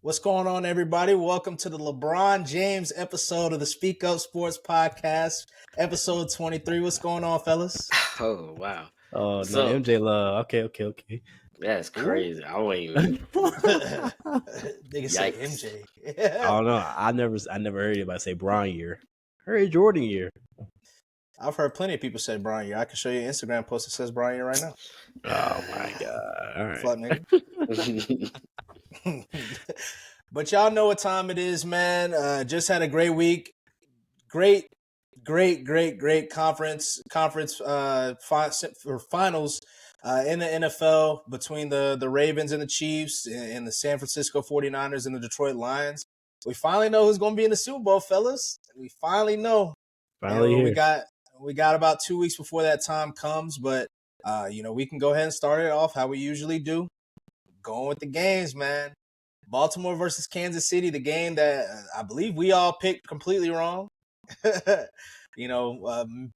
What's going on, everybody? Welcome to the LeBron James episode of the Speak Up Sports Podcast, episode 23. What's going on, fellas? Oh, wow. Oh, no, So, MJ love. Okay. that's crazy. I won't even. Nigga say Yikes. MJ. I don't know. I never heard anybody say Bron year. I heard Jordan year. I've heard plenty of people say Brian year. I can show you an Instagram post that says Brian year right now. Oh my god! All right, Fuck, nigga. But y'all know what time it is, man. Just had a great week. Great conference finals in the NFL between the Ravens and the Chiefs and the San Francisco 49ers and the Detroit Lions. We finally know who's going to be in the Super Bowl, fellas. We finally know. finally here. We got about 2 weeks before that time comes, but we can go ahead and start it off how we usually do. Going with the games, man. Baltimore versus Kansas City, the game that I believe we all picked completely wrong.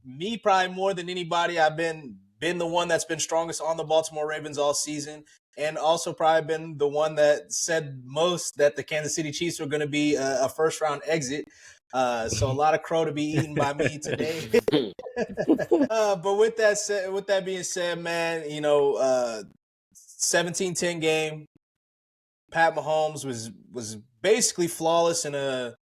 Me probably more than anybody. I've been the one that's been strongest on the Baltimore Ravens all season, and also probably been the one that said most that the Kansas City Chiefs were going to be a first round exit. So a lot of crow to be eaten by me today. But with that being said, man, 17-10 game. Pat Mahomes was basically flawless in a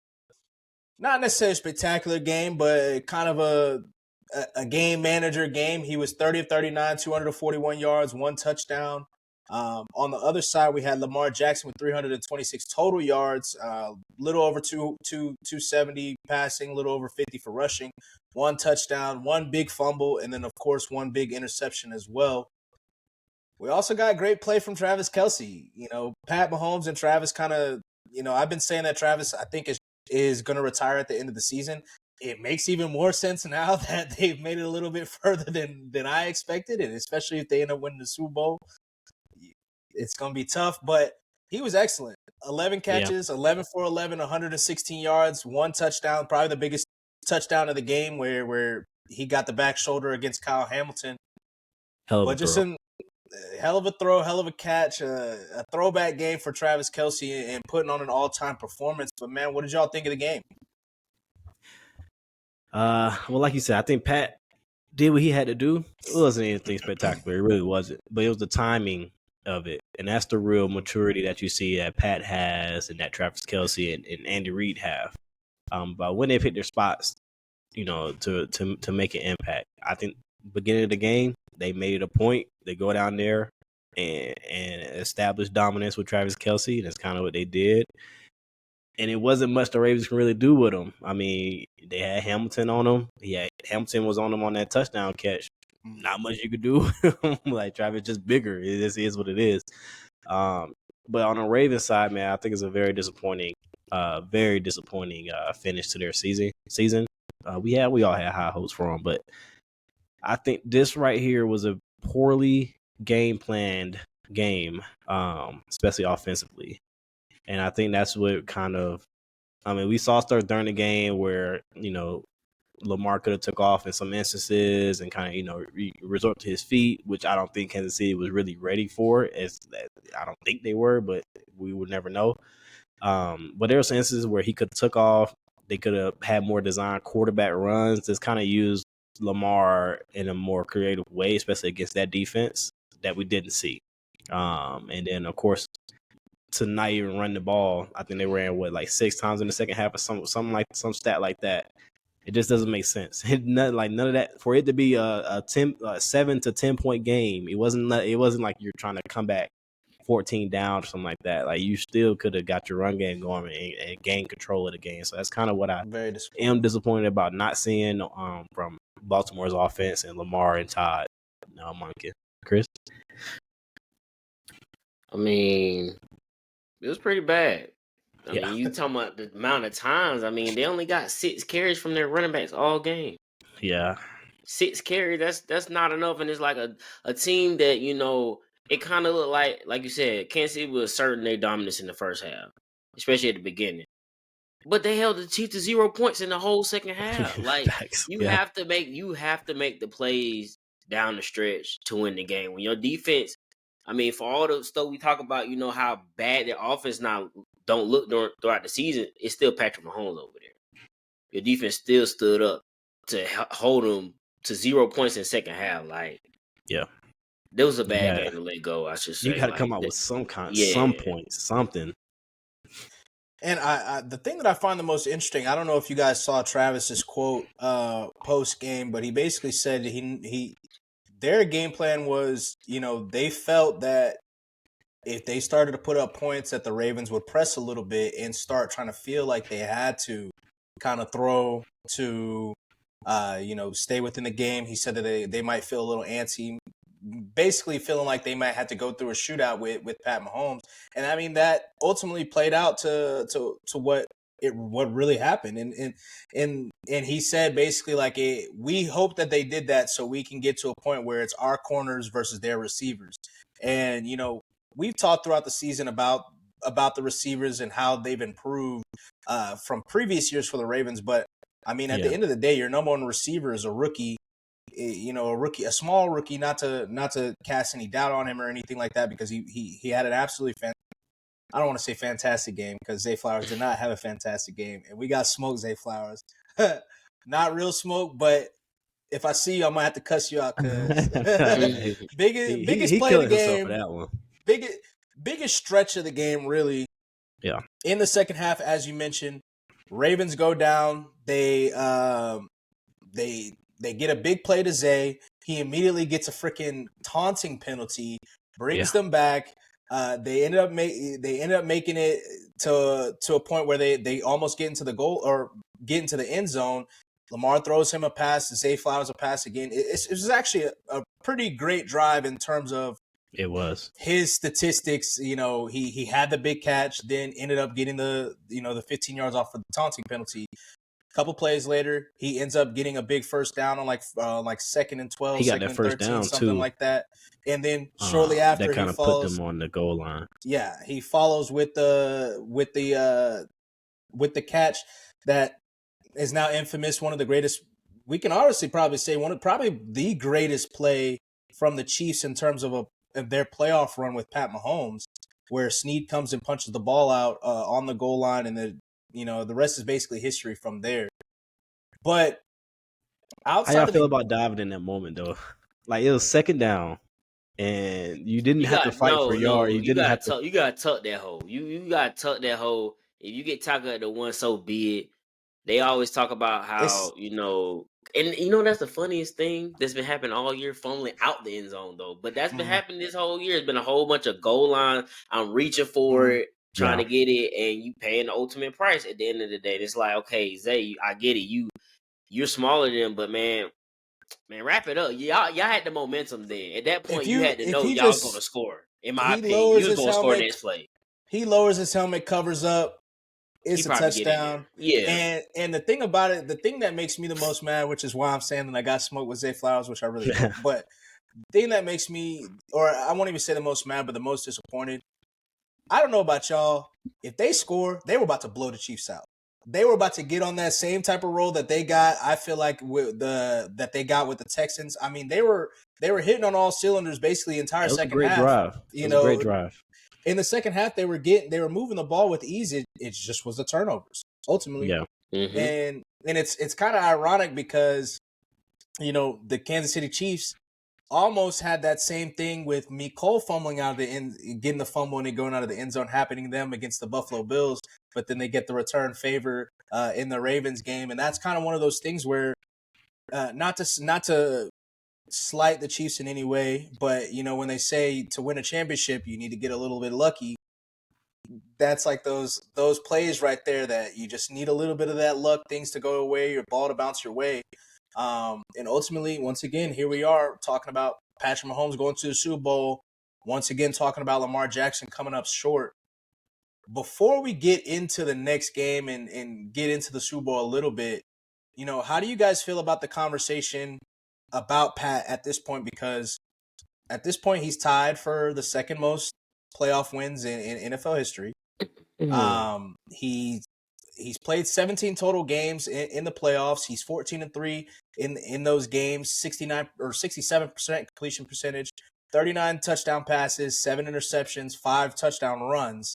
not necessarily spectacular game, but kind of a game manager game. He was 30 of 39, 241 yards, 1 touchdown. On the other side, we had Lamar Jackson with 326 total yards, little over 270 passing, little over 50 for rushing, 1 touchdown, 1 big fumble, and then, of course, 1 big interception as well. We also got great play from Travis Kelce. Pat Mahomes and Travis kind of, I've been saying that Travis, I think, is going to retire at the end of the season. It makes even more sense now that they've made it a little bit further than I expected, and especially if they end up winning the Super Bowl. It's going to be tough, but he was excellent. 11 catches, 11 for 11, 116 yards, 1 touchdown, probably the biggest touchdown of the game where he got the back shoulder against Kyle Hamilton. Hell of a throw, hell of a catch, a throwback game for Travis Kelce and putting on an all-time performance. But, man, what did y'all think of the game? Well, like you said, I think Pat did what he had to do. It wasn't anything spectacular. It really wasn't. But it was the timing of it. And that's the real maturity that you see that Pat has and that Travis Kelce and Andy Reid have. But when they pick their spots, to make an impact. I think beginning of the game, they made it a point. They go down there and establish dominance with Travis Kelce. And that's kind of what they did. And it wasn't much the Ravens can really do with him. I mean, they had Hamilton on him. Hamilton was on him on that touchdown catch. Not much you could do. Like, Travis just bigger. It just is what it is. But on the Ravens side, man, I think it's a very disappointing finish to their season. We all had high hopes for them, but I think this right here was a poorly game planned game, especially offensively. And I think that's what we saw stuff during the game where, Lamar could have took off in some instances and kind of, resort to his feet, which I don't think Kansas City was really ready for. I don't think they were, but we would never know. But there were some instances where he could have took off. They could have had more designed quarterback runs. Just kind of used Lamar in a more creative way, especially against that defense that we didn't see. And then, of course, to not even run the ball, I think they ran 6 times in the second half or some stat like that. It just doesn't make sense. None of that for it to be a 7 to 10 point game. It wasn't like you're trying to come back 14 down or something like that. Like, you still could have got your run game going and gain control of the game. So that's kind of what I am disappointed about not seeing from Baltimore's offense and Lamar and Todd. No, monkey, Chris. I mean, it was pretty bad. I mean, you talking about the amount of times. I mean, they only got 6 carries from their running backs all game. Yeah. 6 carries, that's not enough. And it's like a team that, it kind of looked like you said, Kansas City was asserting their dominance in the first half, especially at the beginning. But they held the Chiefs to 0 points in the whole second half. Like, you have to make the plays down the stretch to win the game. When your defense, I mean, for all the stuff we talk about, how bad their offense not don't look throughout the season, it's still Patrick Mahomes over there. Your defense still stood up to hold them to 0 points in second half. Like, Yeah. there was a bad Yeah. game to let go, I should You say. got to Like, come out with some yeah. points, something. And I the thing that I find the most interesting, I don't know if you guys saw Travis's quote post game, but he basically said their game plan was, they felt that if they started to put up points, that the Ravens would press a little bit and start trying to feel like they had to kind of throw to, stay within the game. He said that they might feel a little antsy, basically feeling like they might have to go through a shootout with Pat Mahomes. And I mean, that ultimately played out to what really happened. And he said basically like, we hope that they did that so we can get to a point where it's our corners versus their receivers. And, we've talked throughout the season about the receivers and how they've improved from previous years for the Ravens. But I mean, at the end of the day, your number one receiver is a rookie, a small rookie, not to cast any doubt on him or anything like that, because he had an absolutely I don't want to say fantastic game, because Zay Flowers did not have a fantastic game, and we got smoked, Zay Flowers. Not real smoke, but if I see you, I might have to cuss you out, because biggest play of the game. For that one. Biggest stretch of the game, really. Yeah. In the second half, as you mentioned, Ravens go down. They get a big play to Zay. He immediately gets a freaking taunting penalty, brings them back. They ended up making it to a point where they almost get into the goal or get into the end zone. Lamar throws him a pass, Zay Flowers a pass again. It was actually a pretty great drive in terms of it was his statistics. He had the big catch, then ended up getting the 15 yards off of the taunting penalty. A couple plays later, he ends up getting a big first down on like 2nd and 12, he got 2nd that and first 13, down something too, like that. And then shortly after, that kind of put them on the goal line. Yeah, he follows with the catch that is now infamous. One of the greatest, we can honestly probably say probably the greatest play from the Chiefs in terms of their playoff run with Pat Mahomes, where Snead comes and punches the ball out on the goal line, and the rest is basically history from there. But outside, how y'all feel about diving in that moment though? Like, it was second down, and you didn't have to fight for yard. You gotta tuck that hole. You gotta tuck that hole. If you get tackled at the one, so be it. They always talk about how, and that's the funniest thing that's been happening all year, fumbling out the end zone though. But that's been happening this whole year. It's been a whole bunch of goal line. I'm reaching for it, trying to get it, and you paying the ultimate price at the end of the day. It's like, okay, Zay, I get it. You're smaller than him, but man, wrap it up. Y'all had the momentum then. At that point, you had to know y'all was going to score. In my opinion, you was going to score next play. He lowers his helmet, covers up. It's a touchdown. Yeah. And the thing about it, the thing that makes me the most mad, which is why I'm saying that I got smoked with Zay Flowers, which I really don't. But the thing that makes me, or I won't even say the most mad, but the most disappointed, I don't know about y'all. If they score, they were about to blow the Chiefs out. They were about to get on that same type of roll that they got. I feel like that they got with the Texans. I mean, they were hitting on all cylinders basically the entire second half. Drive. It was a great drive. In the second half, they were moving the ball with ease. It just was the turnovers ultimately. Yeah. Mm-hmm. And it's kind of ironic because the Kansas City Chiefs almost had that same thing with Cole fumbling out of the end, getting the fumble and it going out of the end zone, happening to them against the Buffalo Bills. But then they get the return favor in the Ravens game, and that's kind of one of those things where not to slight the Chiefs in any way, but when they say to win a championship you need to get a little bit lucky, that's like those plays right there that you just need a little bit of that luck, things to go away, your ball to bounce your way. And ultimately, once again, here we are talking about Patrick Mahomes going to the Super Bowl, once again talking about Lamar Jackson coming up short. Before we get into the next game and get into the Super Bowl a little bit, how do you guys feel about the conversation about Pat at this point? Because at this point, he's tied for the second most playoff wins in NFL history. Mm-hmm. He's played 17 total games in the playoffs. He's 14-3 in those games, 69 or 67% completion percentage, 39 touchdown passes, 7 interceptions, 5 touchdown runs.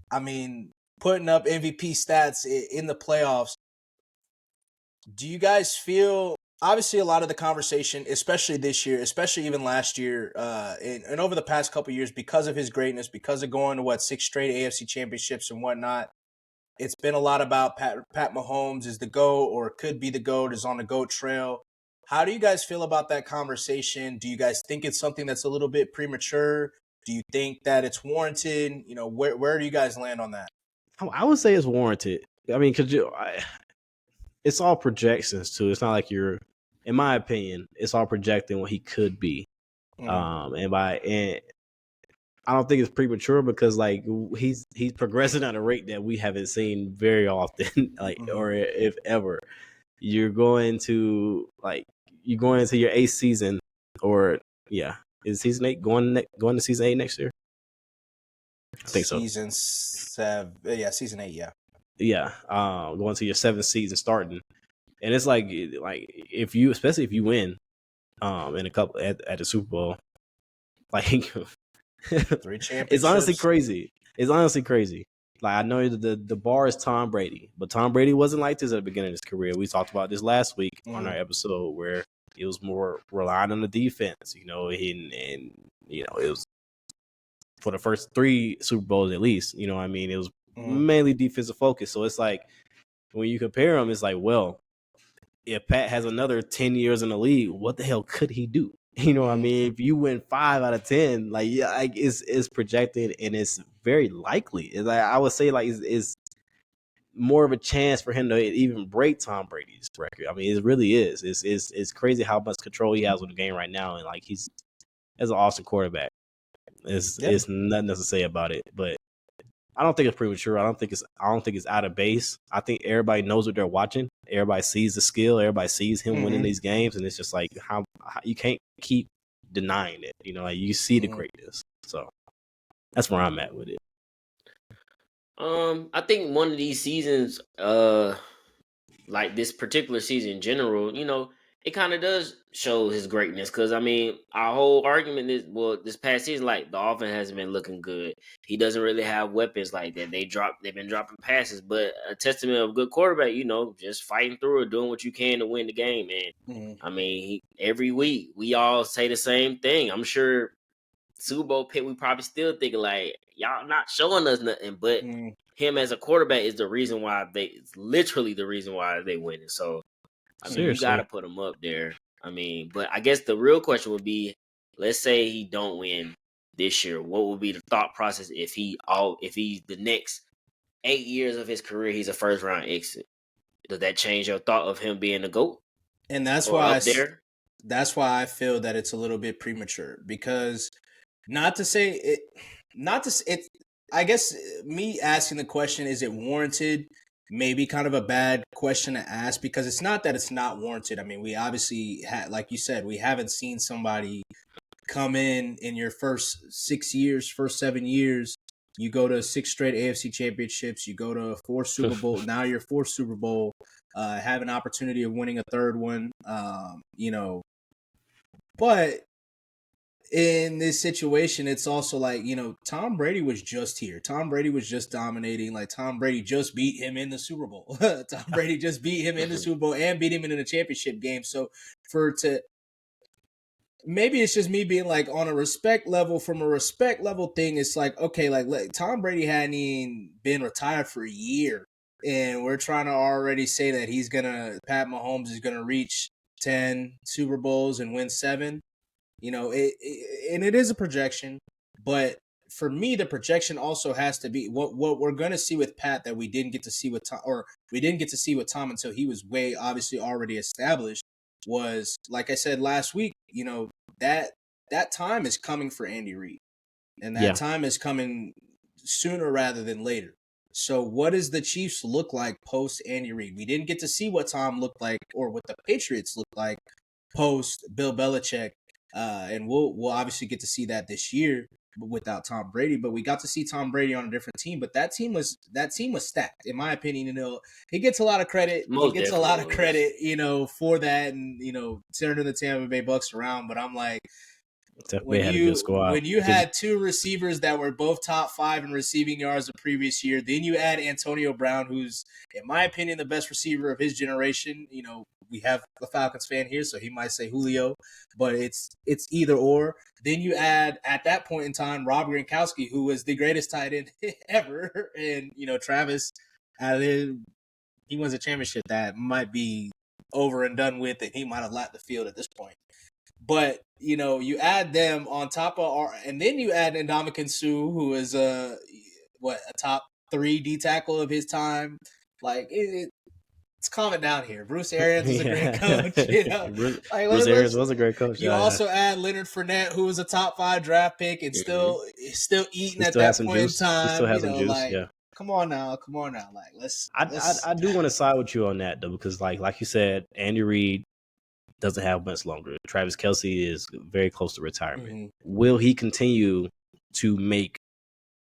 I mean, putting up MVP stats in the playoffs. Do you guys feel, obviously a lot of the conversation, especially this year, especially even last year, and over the past couple of years, because of his greatness, because of going to 6 straight AFC championships and whatnot, it's been a lot about Pat Mahomes is the GOAT or could be the GOAT, is on the GOAT trail. How do you guys feel about that conversation? Do you guys think it's something that's a little bit premature? Do you think that it's warranted? You know, where do you guys land on that? I would say it's warranted. I mean, because it's all projections too. It's not like you're, in my opinion, it's all projecting what he could be. And I don't think it's premature because like he's progressing at a rate that we haven't seen very often, like or if ever. You're going into your 8th season, or is season 8 going to season 8 next year? I think so. Season 7, season 8, yeah. Going to your 7th season starting, and it's like if you, especially if you win, in a couple at the Super Bowl, like 3 championships. It's honestly crazy. Like, I know the bar is Tom Brady, but Tom Brady wasn't like this at the beginning of his career. We talked about this last week on our episode where it was more relying on the defense, you know, and you know, it was for the first 3 Super Bowls at least, you know what I mean? It was mainly defensive focus. So it's like when you compare them, it's like, well, if Pat has another 10 years in the league, what the hell could he do? You know what I mean? If you win 5 out of 10, like it's projected and it's very likely. It's like, I would say like it's more of a chance for him to even break Tom Brady's record. I mean, it really is. It's crazy how much control he has with the game right now, and like he's as an awesome quarterback. It's nothing else to say about it. But I don't think it's premature. I don't think it's out of base. I think everybody knows what they're watching. Everybody sees the skill. Everybody sees him winning these games, and it's just like how you can't keep denying it. You know, like you see the greatness. So that's where I'm at with it. I think one of these seasons, like this particular season in general, you know, it kind of does show his greatness. Because I mean, our whole argument is, well, this past season, like the offense hasn't been looking good. He doesn't really have weapons like that. They've been dropping passes, but a testament of a good quarterback, you know, just fighting through it, doing what you can to win the game, man. I mean, every week we all say the same thing. I'm sure Super Bowl pick, we probably still thinking like, y'all not showing us nothing, but him as a quarterback is the reason why it's literally the reason why they winning. So I mean, you got to put him up there. I mean, but I guess the real question would be, let's say he don't win this year. What would be the thought process if he the next 8 years of his career, he's a first round exit? Does that change your thought of him being a GOAT? And that's why I feel that it's a little bit premature, because I guess me asking the question, is it warranted? Maybe kind of a bad question to ask, because it's not that it's not warranted. I mean, we obviously like you said, we haven't seen somebody come in your first 7 years. You go to 6 straight AFC championships. You go to 4 Super Bowl. Now your 4th Super Bowl. Have an opportunity of winning a 3rd one. You know, but in this situation, it's also like, you know, Tom Brady was just here. Tom Brady was just dominating. Like, Tom Brady just beat him in the Super Bowl. Tom Brady just beat him in the Super Bowl and beat him in a championship game. So maybe it's just me being like, on a respect level, from a respect level thing, it's like, okay, like Tom Brady hadn't even been retired for a year, and we're trying to already say that Pat Mahomes is gonna reach 10 Super Bowls and win 7. You know, and it is a projection, but for me, the projection also has to be what we're going to see with Pat that we didn't get to see with Tom, or we didn't get to see with Tom until he was way obviously already established, was, like I said last week, you know, that time is coming for Andy Reid, and that time is coming sooner rather than later. So what does the Chiefs look like post Andy Reid? We didn't get to see what Tom looked like, or what the Patriots looked like post Bill Belichick. And we'll obviously get to see that this year without Tom Brady, but we got to see Tom Brady on a different team. But that team was stacked, in my opinion. You know, he gets a lot of credit. You know, for that, and, you know, turning the Tampa Bay Bucks around. But I'm like, Tampa Bay had a good squad. when you had two receivers that were both top 5 in receiving yards the previous year, then you add Antonio Brown, who's, in my opinion, the best receiver of his generation. You know, we have a Falcons fan here, so he might say Julio, but it's either or. Then you add, at that point in time, Rob Gronkowski, who was the greatest tight end ever, and you know Travis, he wins a championship that might be over and done with, and he might have lapped the field at this point. But you know, you add them on top of and then you add Ndamukong Suh, who is a top 3 D tackle of his time. Like it's calming down here. Bruce Arians is a great coach. You know, Bruce Arians was a great coach. You also add Leonard Fournette, who was a top 5 draft pick and still eating at that point in time. He still has some juice. Come on now. Like let's. I do want to side with you on that though, because like you said, Andy Reid doesn't have much longer. Travis Kelce is very close to retirement. Mm-hmm. Will he continue to make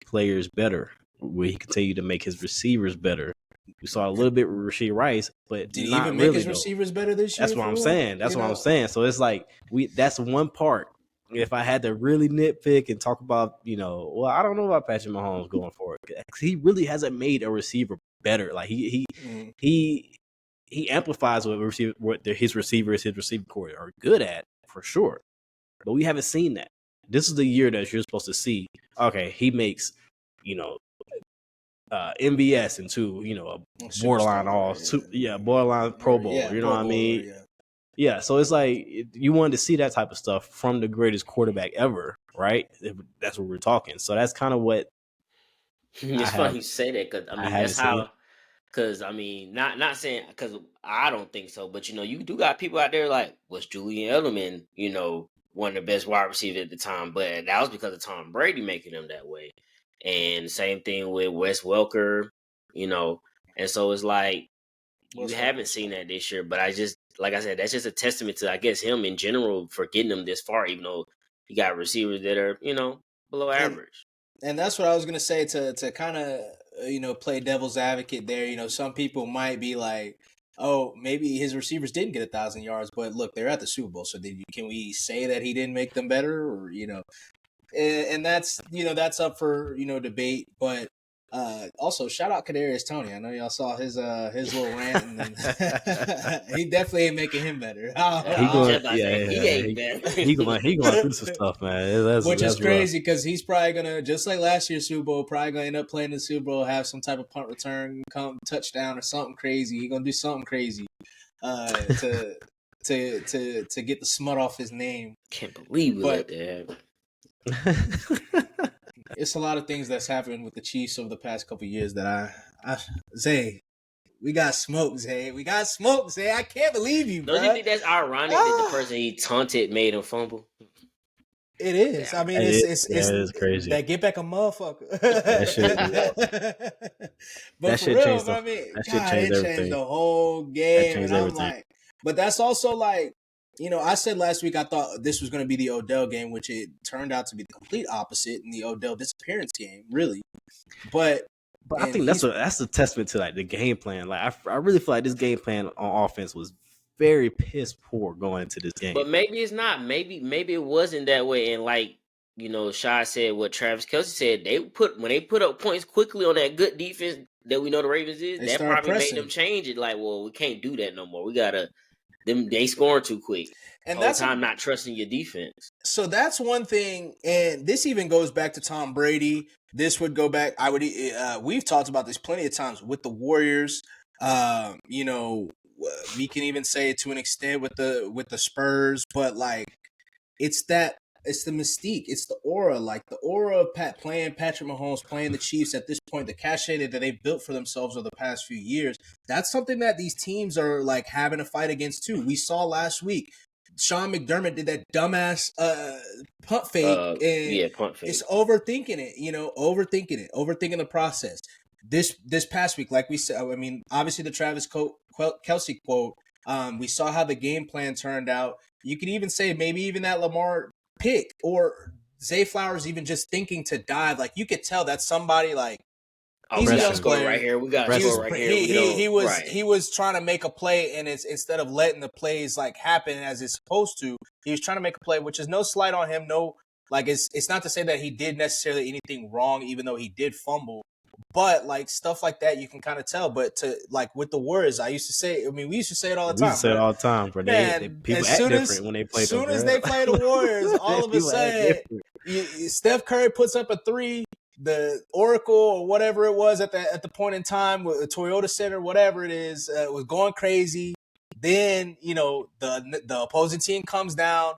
players better? Will he continue to make his receivers better? We saw a little bit with Rashee Rice, but did he even make his receivers better this year? That's what I'm saying. So it's like that's one part. If I had to really nitpick and talk about, you know, well, I don't know about Patrick Mahomes going forward. He really hasn't made a receiver better. Like he amplifies what his receivers, his receiving core are good at, for sure. But we haven't seen that. This is the year that you're supposed to see, okay, he makes, you know, MVS into, you know, a borderline borderline Pro Bowl. You know what I mean? Yeah. So it's like you wanted to see that type of stuff from the greatest quarterback ever, right? That's what we're talking. So that's kind of what. It's funny you say that, because I mean that's how. Because I mean, not saying because I don't think so, but you know, you do got people out there like, was Julian Edelman, you know, one of the best wide receivers at the time, but that was because of Tom Brady making him that way. And same thing with Wes Welker, you know, and so it's like you haven't seen that this year. But like I said, that's just a testament to, I guess, him in general for getting him this far, even though he got receivers that are, you know, below average. And that's what I was gonna say to kind of, you know, play devil's advocate there. You know, some people might be like, oh, maybe his receivers didn't get 1,000 yards, but look, they're at the Super Bowl, so can we say that he didn't make them better, or you know? And that's, you know, that's up for, you know, debate. But also shout out Kadarius Toney. I know y'all saw his little rant, and he definitely ain't making him better. He going through some stuff, man. Which is crazy, because he's probably gonna, just like last year's Super Bowl, probably gonna end up playing the Super Bowl, have some type of punt return, come touchdown or something crazy. He gonna do something crazy to get the smut off his name. Can't believe we let that happen. It's a lot of things that's happened with the Chiefs over the past couple of years that Zay, we got smoked, Zay. I can't believe you, bro. Don't you think that's ironic that the person he taunted made him fumble? It is. I mean, it's crazy. That get back a motherfucker. That shit changed. I mean, that shit changed the whole game. And I'm like, but that's also like, you know, I said last week I thought this was going to be the Odell game, which it turned out to be the complete opposite in the Odell disappearance game, really. But I think that's a testament to like the game plan. Like I really feel like this game plan on offense was very piss poor going into this game. But maybe it's not. Maybe it wasn't that way. And like, you know, Shy said what Travis Kelce said, when they put up points quickly on that good defense that we know the Ravens is, that probably made them change it. Like, well, we can't do that no more. We gotta. They scoring too quick. And that's time not trusting your defense. So that's one thing, and this even goes back to Tom Brady. This would go back. We've talked about this plenty of times with the Warriors. You know, we can even say it to an extent with the Spurs, but like it's the mystique, it's the aura, like the aura of playing Patrick Mahomes, playing the Chiefs at this point, the cachet that they've built for themselves over the past few years. That's something that these teams are like having to fight against too. We saw last week, Sean McDermott did that dumbass punt fake. Punt fake. It's overthinking it, overthinking the process. This past week, like we said, I mean, obviously the Travis Kelce quote, we saw how the game plan turned out. You could even say maybe even that Lamar pick, or Zay Flowers even just thinking to dive. Like you could tell that's somebody like Oh, He's we a got young to score player. right here. We got to He was score right here. We don't, he was trying to make a play, and it's instead of letting the plays like happen as it's supposed to, he was trying to make a play, which is no slight on him. No, like it's not to say that he did necessarily anything wrong, even though he did fumble. But like stuff like that, you can kind of tell. But to like with the Warriors, I used to say, I mean, we used to say it all the We time, say it bro. all the time, bro. Man, People act different when they play them. soon as they play the Warriors, all of a People act sudden, different. Steph Curry puts up a three. The Oracle or whatever it was at the point in time with the Toyota Center, whatever it is, was going crazy. Then the opposing team comes down.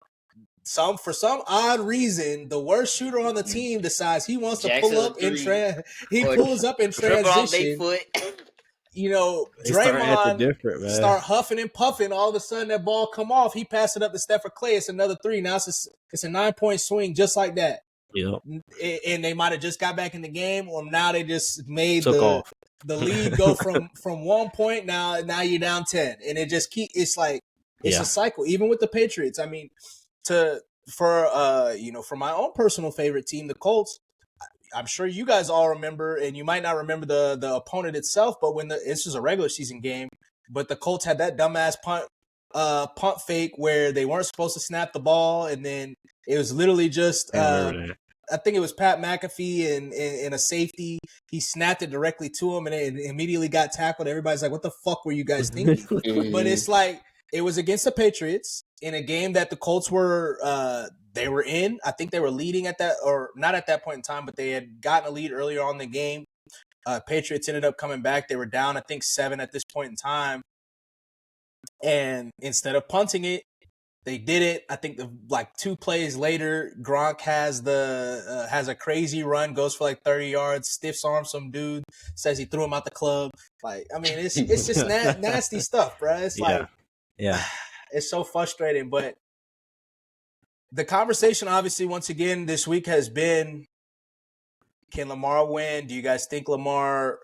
For some odd reason, the worst shooter on the team decides he wants Jackson to pull up he pulls up in triple off their transition. foot. They start acting Draymond different, man. start huffing and puffing. All of a sudden, that ball come off. He passed it up to Steph or Clay. It's another three. Now it's a 9-point swing just like that. Yep. And they might have just got back in the game, or now they just made Took the lead go from 1 point. Now you're down 10, and it just it's like it's a cycle. Even with the Patriots, I mean, for my own personal favorite team, the Colts. I'm sure you guys all remember, and you might not remember the opponent itself, but when this was a regular season game, but the Colts had that dumbass punt fake where they weren't supposed to snap the ball, and then it was literally just I think it was Pat McAfee and a safety. He snapped it directly to him, and it immediately got tackled. Everybody's like, "What the fuck were you guys thinking?" But it's like it was against the Patriots in a game that the Colts were they were in. I think they were leading at that, or not at that point in time, but they had gotten a lead earlier on in the game. Patriots ended up coming back. They were down, I think, 7 at this point in time. And instead of punting it, they did it. I think 2 plays later, Gronk has a crazy run, goes for like 30 yards, stiffs arm some dude, says he threw him out the club. Like, I mean, it's just nasty stuff, bro. It's it's so frustrating. But the conversation, obviously, once again, this week has been, can Lamar win? Do you guys think Lamar,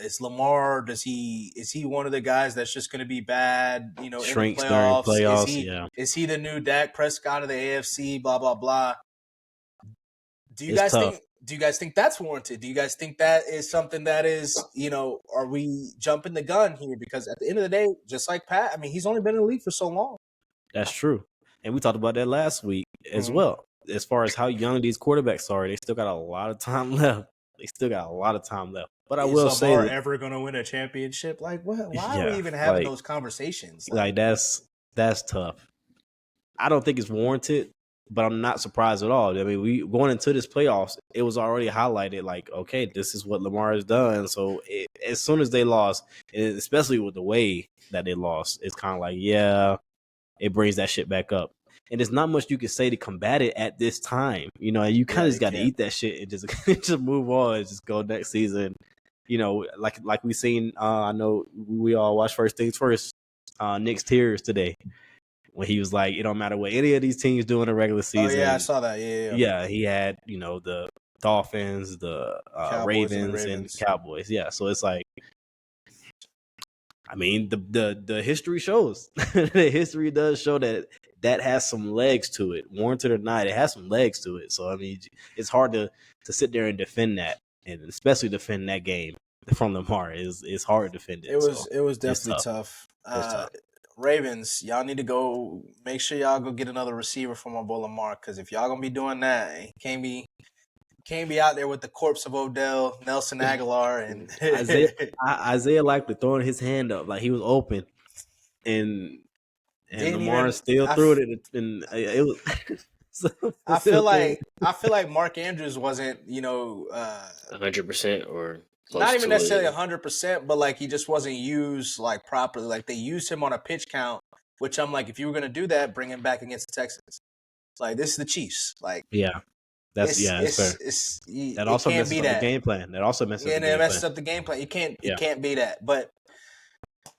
is Lamar, is he one of the guys that's just going to be bad, shrinks in the playoffs? during playoffs, Is he the new Dak Prescott of the AFC, blah, blah, blah? Do you guys think that's warranted? Do you guys think that is something that is, are we jumping the gun here? Because at the end of the day, just like Pat, I mean, he's only been in the league for so long. That's true. And we talked about that last week as well. As far as how young these quarterbacks are, they still got a lot of time left. But I will say, Lamar ever going to win a championship? Like, what? Why are we even having those conversations? Like that's tough. I don't think it's warranted, but I'm not surprised at all. I mean, we going into this playoffs, it was already highlighted. Like, okay, this is what Lamar has done. So as soon as they lost, and especially with the way that they lost, it's kind of like, it brings that shit back up. And there's not much you can say to combat it at this time. And you kind of just got to eat that shit and just move on and just go next season. Like we seen, I know we all watched First Things First, Nick's tears today when he was like, it don't matter what any of these teams do in the regular season. Oh, yeah, I saw that. Yeah. He had, the Dolphins, the Ravens, and Cowboys. Yeah, so it's like, I mean, the history shows. The history does show that has some legs to it. Warranted or not, it has some legs to it. So, I mean, it's hard to sit there and defend that, and especially defend that game from Lamar. It's hard to defend it. It was definitely tough. Ravens, y'all need to go make sure y'all go get another receiver for my boy Lamar, because if y'all gonna be doing that, he can't be out there with the corpse of Odell, Nelson Aguilar, and Isaiah likely throwing his hand up like he was open, and Lamar still threw it, and it was. I feel like Mark Andrews wasn't 100% or not even necessarily 100%, but like he just wasn't used like properly. Like they used him on a pitch count, which I'm like, if you were gonna do that, bring him back against the Texans. Like this is the Chiefs. Like that's fair. That also messes up the game plan. That also messes up the game plan. You can't be that. But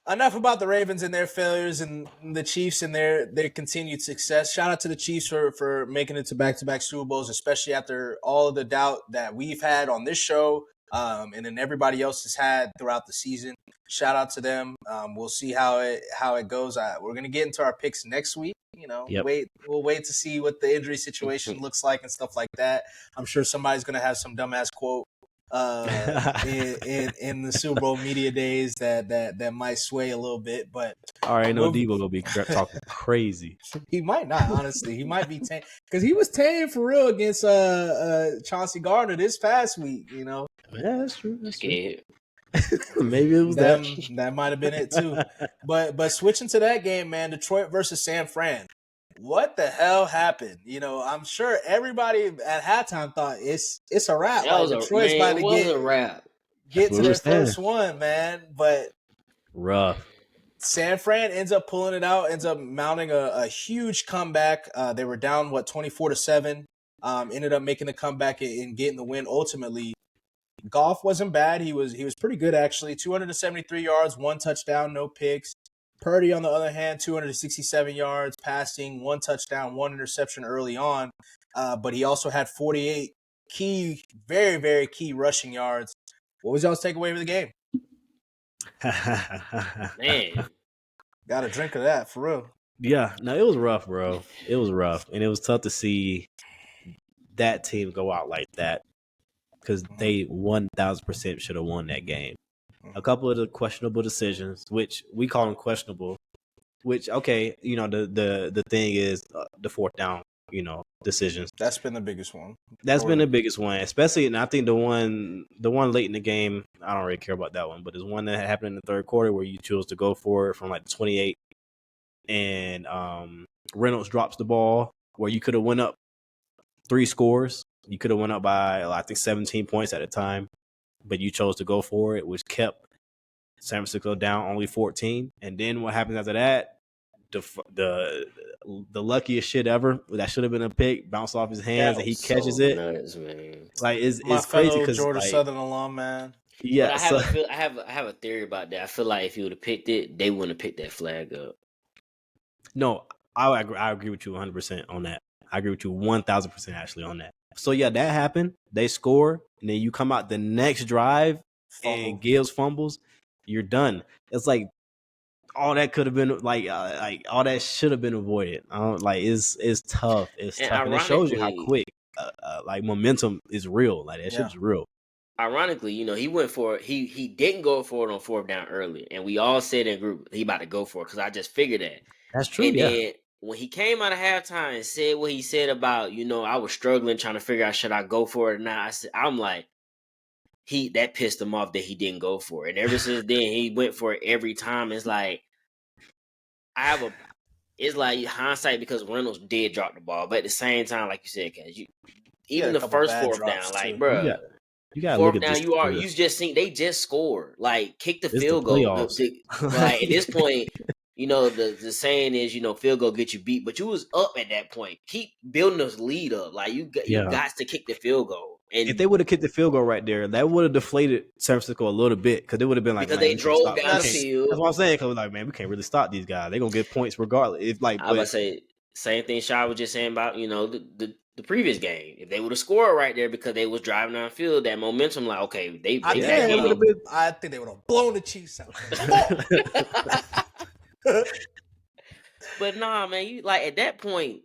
enough about the Ravens and their failures and the Chiefs and their continued success. Shout out to the Chiefs for making it to back-to-back Super Bowls, especially after all of the doubt that we've had on this show, and then everybody else has had throughout the season. Shout out to them. We'll see how it goes. We're gonna get into our picks next week. We'll wait to see what the injury situation looks like and stuff like that. I'm sure somebody's gonna have some dumbass quote in the Super Bowl media days that might sway a little bit, but All right, no, Debo gonna be talking crazy. he might not. Honestly, he might be tame because he was tame for real against Chauncey Gardner this past week. You know, Yeah, that's true. That's true. Scared. Maybe it was that. That might have been it too. But switching to that game, man, Detroit versus San Fran. What the hell happened? You know, I'm sure everybody at halftime thought it's a wrap. That Like Detroit's about to a wrap. get That's to what their we're saying. first one, man. But Rough. San Fran ends up pulling it out, ends up mounting a huge comeback. They were down 24-7. Ended up making the comeback and getting the win ultimately. Goff wasn't bad. He was pretty good actually. 273 yards, 1 touchdown, no picks. Purdy on the other hand, 267 yards passing, 1 touchdown, 1 interception early on. But he also had 48 key, very, very key rushing yards. What was y'all's takeaway for the game? Man. Got a drink of that for real. Yeah, no, it was rough, bro. It was rough, and it was tough to see that team go out like that because they 1,000% should have won that game. A couple of the questionable decisions, which we call them questionable, which okay, you know the thing is the fourth down, you know, decisions. That's been the biggest one. That's been the biggest one, especially, and I think the one late in the game, I don't really care about that one, but there's one that happened in the third quarter where you chose to go for it from like 28, and Reynolds drops the ball where you could have went up 3 scores. You could have went up by I think 17 points at the time, but you chose to go for it, which kept San Francisco down only 14. And then what happens after that? The luckiest shit ever. That should have been a pick, bounced off his hands, and he catches it. Nuts, man. Like it's My crazy fellow because Georgia like, Southern alum, man. Yeah, but I have a theory about that. I feel like if you would have picked it, they wouldn't have picked that flag up. No, I agree with you 100% on that. I agree with you 1,000% actually on that. So yeah, that happened. They score, and then you come out the next drive and Gibbs fumbles. You're done. It's like all that could have been like all that should have been avoided. It's tough. It's tough, and it shows you how quick like momentum is real. Like that shit's real. Ironically, you know, he went for it. He didn't go for it on 4th down early, and we all said in group he about to go for it because I just figured that. That's true. And then when he came out of halftime and said what he said about, you know, I was struggling trying to figure out should I go for it or not. I'm like, that pissed him off that he didn't go for it. And ever since then, he went for it every time. It's like it's like hindsight because Reynolds did drop the ball, but at the same time, like you said, Cash, even the first 4th down, like, bro. You gotta 4th look at down, this. you just seen they just scored. Like, kick the It's field the goal. playoffs. Like at this point, you know, the saying is, you know, field goal get you beat, but you was up at that point. Keep building this lead up. Like you got to kick the field goal. And if they would have kicked the field goal right there, that would have deflated San Francisco a little bit because it would have been like because they drove down the field. That's what I'm saying. Because like, man, we can't really stop these guys. They're gonna get points regardless. If like, I would say same thing Shai was just saying about, you know, the previous game. If they would have scored right there because they was driving down the field, that momentum, like, okay, I think they would have blown the Chiefs out. But nah, man, you like at that point,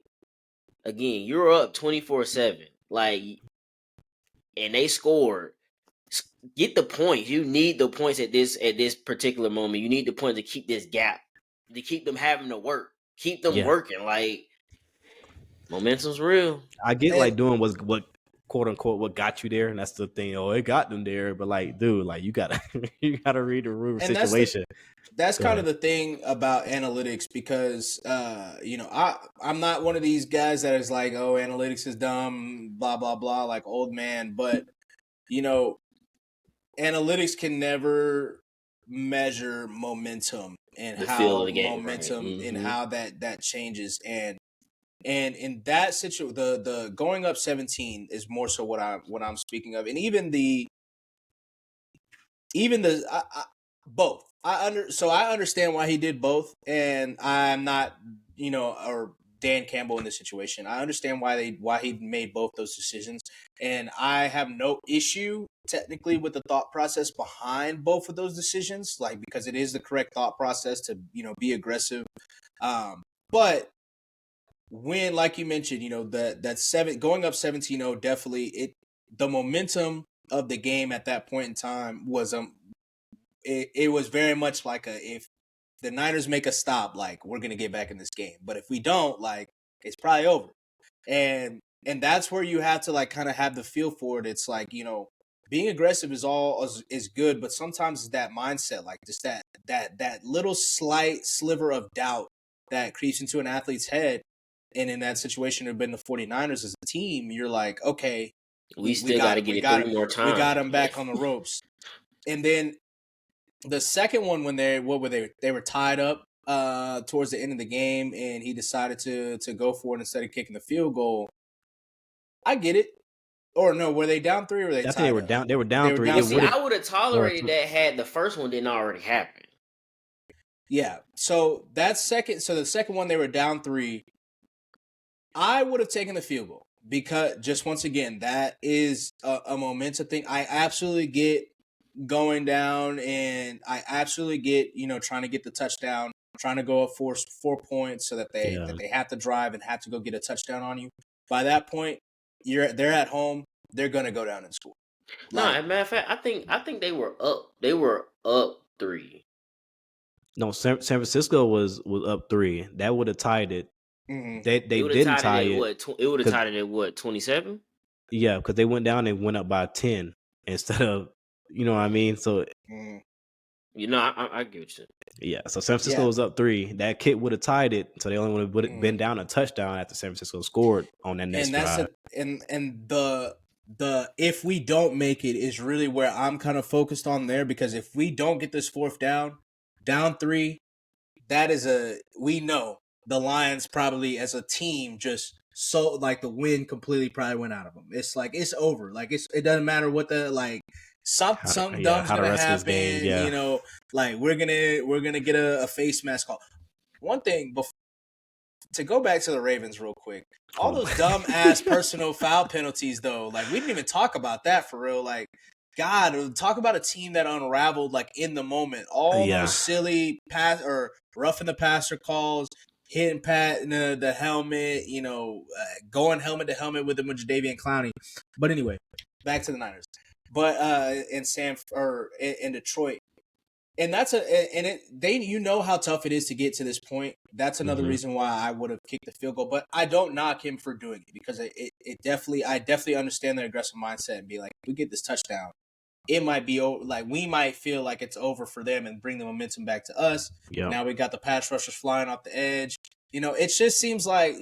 again, you're up 24-7, like, and they scored. Get the points. You need the points at this particular moment. You need the points to keep this gap, to keep them having to work, keep them working. Like, momentum's real. I get like doing what quote unquote what got you there, and that's the thing. Oh, it got them there, but like, dude, like you gotta read the room situation. That's kind of the thing about analytics because you know, I'm not one of these guys that is like, oh, analytics is dumb, blah blah blah, like old man. But you know, analytics can never measure momentum and how momentum and how that changes. And in that situation, the going up 17 is more so what I'm speaking of, and even the both. I understand why he did both, and I'm not, you know, or Dan Campbell in this situation. I understand why he made both those decisions, and I have no issue technically with the thought process behind both of those decisions, like because it is the correct thought process to, you know, be aggressive. But when, like you mentioned, you know, that going up 17-0 definitely the momentum of the game at that point in time was it was very much like if the Niners make a stop, like we're gonna get back in this game. But if we don't, like it's probably over. And that's where you have to like kind of have the feel for it. It's like, being aggressive is good, but sometimes it's that mindset, like just that little slight sliver of doubt that creeps into an athlete's head. And in that situation, it had been the 49ers as a team. You're like, okay, we still got to get it 3 more times. We got them back on the ropes. And then the second one, when they were tied up towards the end of the game, and he decided to go for it instead of kicking the field goal. I get it. Or no, were they down 3 or were they tied? They were down. They were down 3. See, I would have tolerated that had the first one didn't already happen. Yeah. So the second one they were down 3. I would have taken the field goal because just once again, that is a momentum thing. I absolutely get going down, and I absolutely get trying to get the touchdown, trying to go up 4 points so that they have to drive and have to go get a touchdown on you. By that point, they're at home. They're gonna go down and score. No, as a matter of fact, I think they were up. They were up 3. No, San Francisco was up 3. That would have tied it. Mm-hmm. They didn't tie it. It would have tied it at what, 27? Yeah, because they went down and went up by 10 instead of, you know what I mean. So, I get what you said. Yeah, so San Francisco was up 3. That kick would have tied it, so they only would have been down a touchdown after San Francisco scored on that next drive. And the if we don't make it is really where I'm kind of focused on there, because if we don't get this 4th down 3, that is we know the Lions probably as a team just so like the wind completely probably went out of them. It's like it's over. Like it doesn't matter what the like. Something dumb's gonna happen. Game, like we're gonna get a face mask call. One thing to go back to the Ravens real quick, all those dumb ass personal foul penalties though. Like we didn't even talk about that for real. Like God, talk about a team that unraveled like in the moment. All those silly pass or roughing the passer calls, hitting Pat in the helmet, going helmet to helmet with him with Jadeveon Clowney. But anyway, back to the Niners. But in Detroit, and that's how tough it is to get to this point. That's another reason why I would have kicked the field goal. But I don't knock him for doing it, because I definitely understand the aggressive mindset and be like, if we get this touchdown, it might be over. Like we might feel like it's over for them and bring the momentum back to us. Yep. Now we got the pass rushers flying off the edge. It just seems like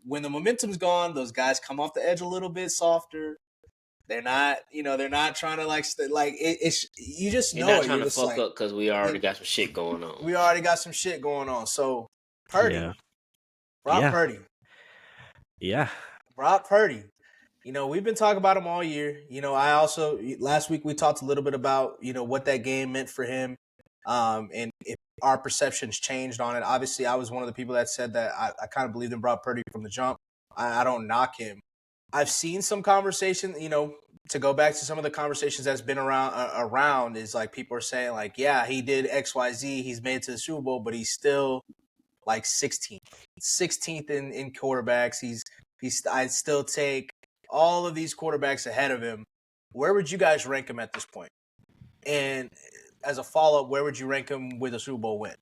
when the momentum's gone, those guys come off the edge a little bit softer. They're not, they're not trying to it's you just know. They're not trying to fuck up because we already got some shit going on. We already got some shit going on. So, Purdy, Brock Purdy, Brock Purdy. We've been talking about him all year. I also last week we talked a little bit about what that game meant for him, and if our perceptions changed on it. Obviously, I was one of the people that said that I kind of believed in Brock Purdy from the jump. I don't knock him. I've seen some conversation, to go back to some of the conversations that's been around is like people are saying like, yeah, he did XYZ. He's made it to the Super Bowl, but he's still like 16th in quarterbacks. I'd still take all of these quarterbacks ahead of him. Where would you guys rank him at this point? And as a follow-up, where would you rank him with a Super Bowl win?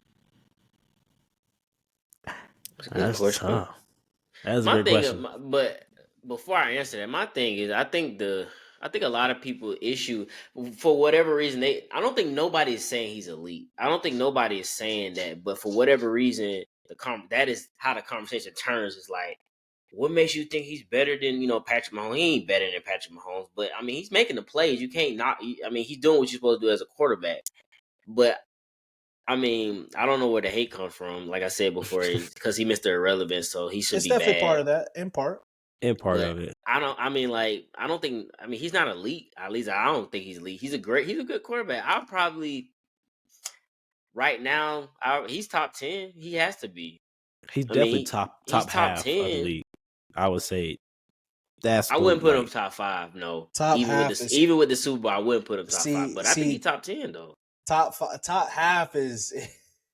That's tough. That's a good question. But before I answer that, my thing is I think a lot of people issue for whatever reason. I don't think nobody is saying he's elite. I don't think nobody is saying that. But for whatever reason, that is how the conversation turns. Is like, what makes you think he's better than Patrick Mahomes? He ain't better than Patrick Mahomes, but I mean he's making the plays. You can't not. I mean he's doing what you're supposed to do as a quarterback. But I mean I don't know where the hate comes from. Like I said before, because he missed the irrelevance, so he should be bad. It's definitely part of that, in part. Of it. I don't think he's not elite. At least I don't think he's elite. He's a good quarterback. I'll probably right now he's top 10. He has to be. He's definitely top half 10 of the league. I would say I wouldn't put him top 5, no. Even with the Super Bowl, I wouldn't put him top 5. But I think he's top 10 though. Top half is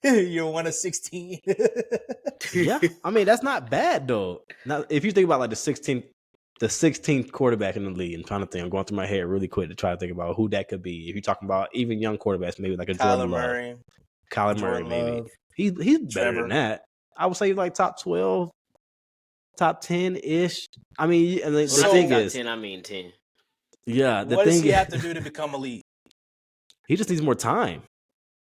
you're one of 16. Yeah, I mean that's not bad though. Now, if you think about like the 16th the 16th quarterback in the league. I'm trying to think. I'm going through my head really quick to try to think about who that could be. If you're talking about even young quarterbacks, maybe like a Jordan Love. Kyler Murray, maybe. He's better than that. I would say like top 12, top 10-ish. I mean, and the thing is, 10, I mean 10. Yeah, what does he have to do to become elite? He just needs more time.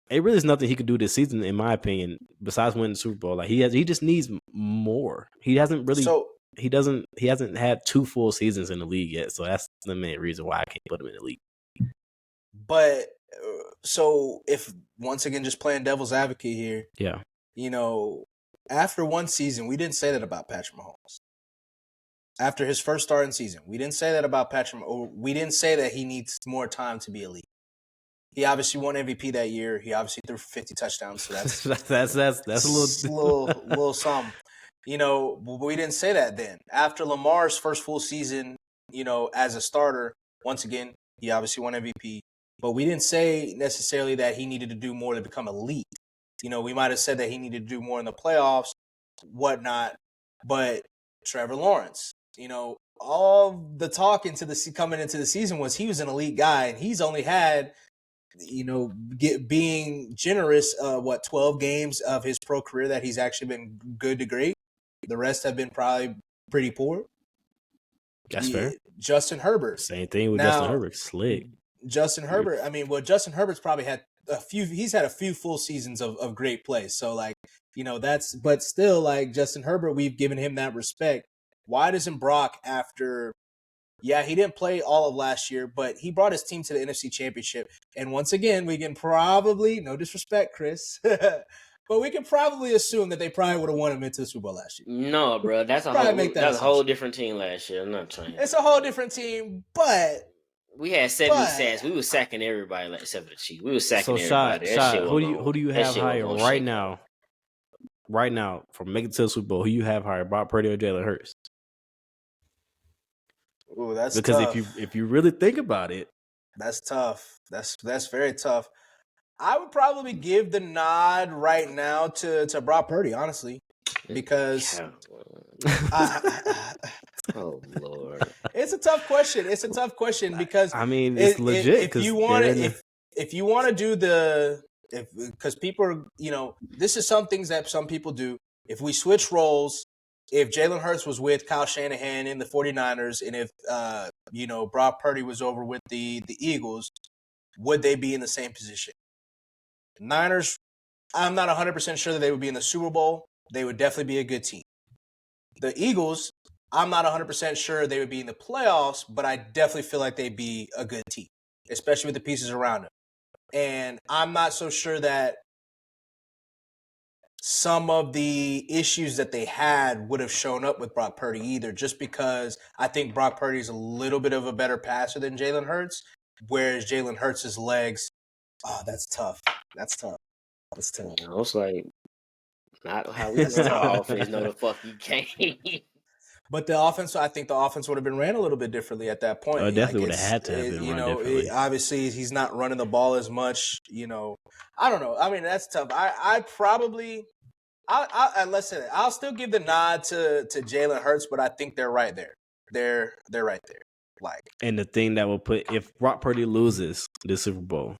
It really is nothing he could do this season, in my opinion, besides winning the Super Bowl. Like he just needs more. He hasn't really. He hasn't had 2 full seasons in the league yet, so that's the main reason why I can't put him in the league. But so if once again, just playing devil's advocate here, yeah, after one season, we didn't say that about Patrick Mahomes. After his first starting season, we didn't say that about Patrick. We didn't say that he needs more time to be elite. He obviously won MVP that year. He obviously threw 50 touchdowns, so that's a little something. But we didn't say that then. After Lamar's first full season, as a starter, once again, he obviously won MVP. But we didn't say necessarily that he needed to do more to become elite. We might have said that he needed to do more in the playoffs, whatnot. But Trevor Lawrence, all the talk coming into the season was he was an elite guy, and he's only had, being generous, 12 games of his pro career that he's actually been good to great. The rest have been probably pretty poor. That's fair. Justin Herbert. Same thing with Justin Herbert. Slick. Justin Herbert. I mean, Justin Herbert's probably had he's had a few full seasons of great play. So but still, like, Justin Herbert, we've given him that respect. Why doesn't Brock, after, he didn't play all of last year, but he brought his team to the NFC Championship. And once again, we can probably, no disrespect, Chris, but we can probably assume that they probably would have won him into the Super Bowl last year. No, bro, that's a whole different team last year. I'm not trying. It's a whole different team, but we had 70 sacks. We were sacking everybody except for the Chiefs. We were sacking everybody. Who do you have higher right now? Right now, from making it to the Super Bowl, who you have higher, Brock Purdy or Jalen Hurts? Ooh, that's because tough. if you really think about it, that's tough. That's very tough. I would probably give the nod right now to Brock Purdy, honestly, because oh Lord, it's a tough question. Because I mean, it's legit. If you want to do because people are, this is some things that some people do. If we switch roles, if Jalen Hurts was with Kyle Shanahan in the 49ers, and if Brock Purdy was over with the Eagles, would they be in the same position? Niners, I'm not 100% sure that they would be in the Super Bowl. They would definitely be a good team. The Eagles, I'm not 100% sure they would be in the playoffs, but I definitely feel like they'd be a good team, especially with the pieces around them. And I'm not so sure that some of the issues that they had would have shown up with Brock Purdy either, just because I think Brock Purdy is a little bit of a better passer than Jalen Hurts, whereas Jalen Hurts' legs, that's tough. That's tough. I was like, not how we run our offense. No, the fuck you can't. But I think the offense would have been ran a little bit differently at that point. It definitely would have had to have been run differently. Obviously, he's not running the ball as much. I don't know. I mean, that's tough. I'll still give the nod to Jalen Hurts, but I think they're right there. They're right there. And the thing that will put, if Brock Purdy loses the Super Bowl,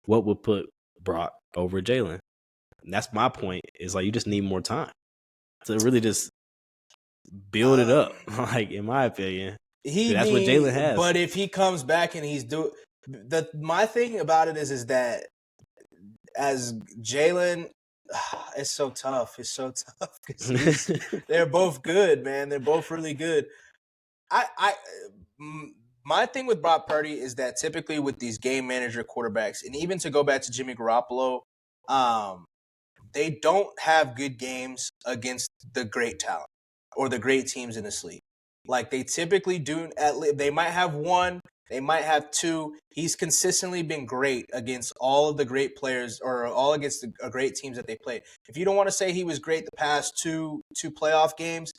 what would put Brock over Jalen? And that's my point. Is you just need more time to really just build it up. In my opinion, that's what Jalen has. But if he comes back and my thing about it is that as Jalen, it's so tough. It's so tough because they're both good, man. They're both really good. My thing with Brock Purdy is that typically with these game manager quarterbacks, and even to go back to Jimmy Garoppolo, they don't have good games against the great talent or the great teams in this league. They typically do. They might have one, they might have two. He's consistently been great against all of the great players, or all against the great teams that they played. If you don't want to say he was great the past two playoff games,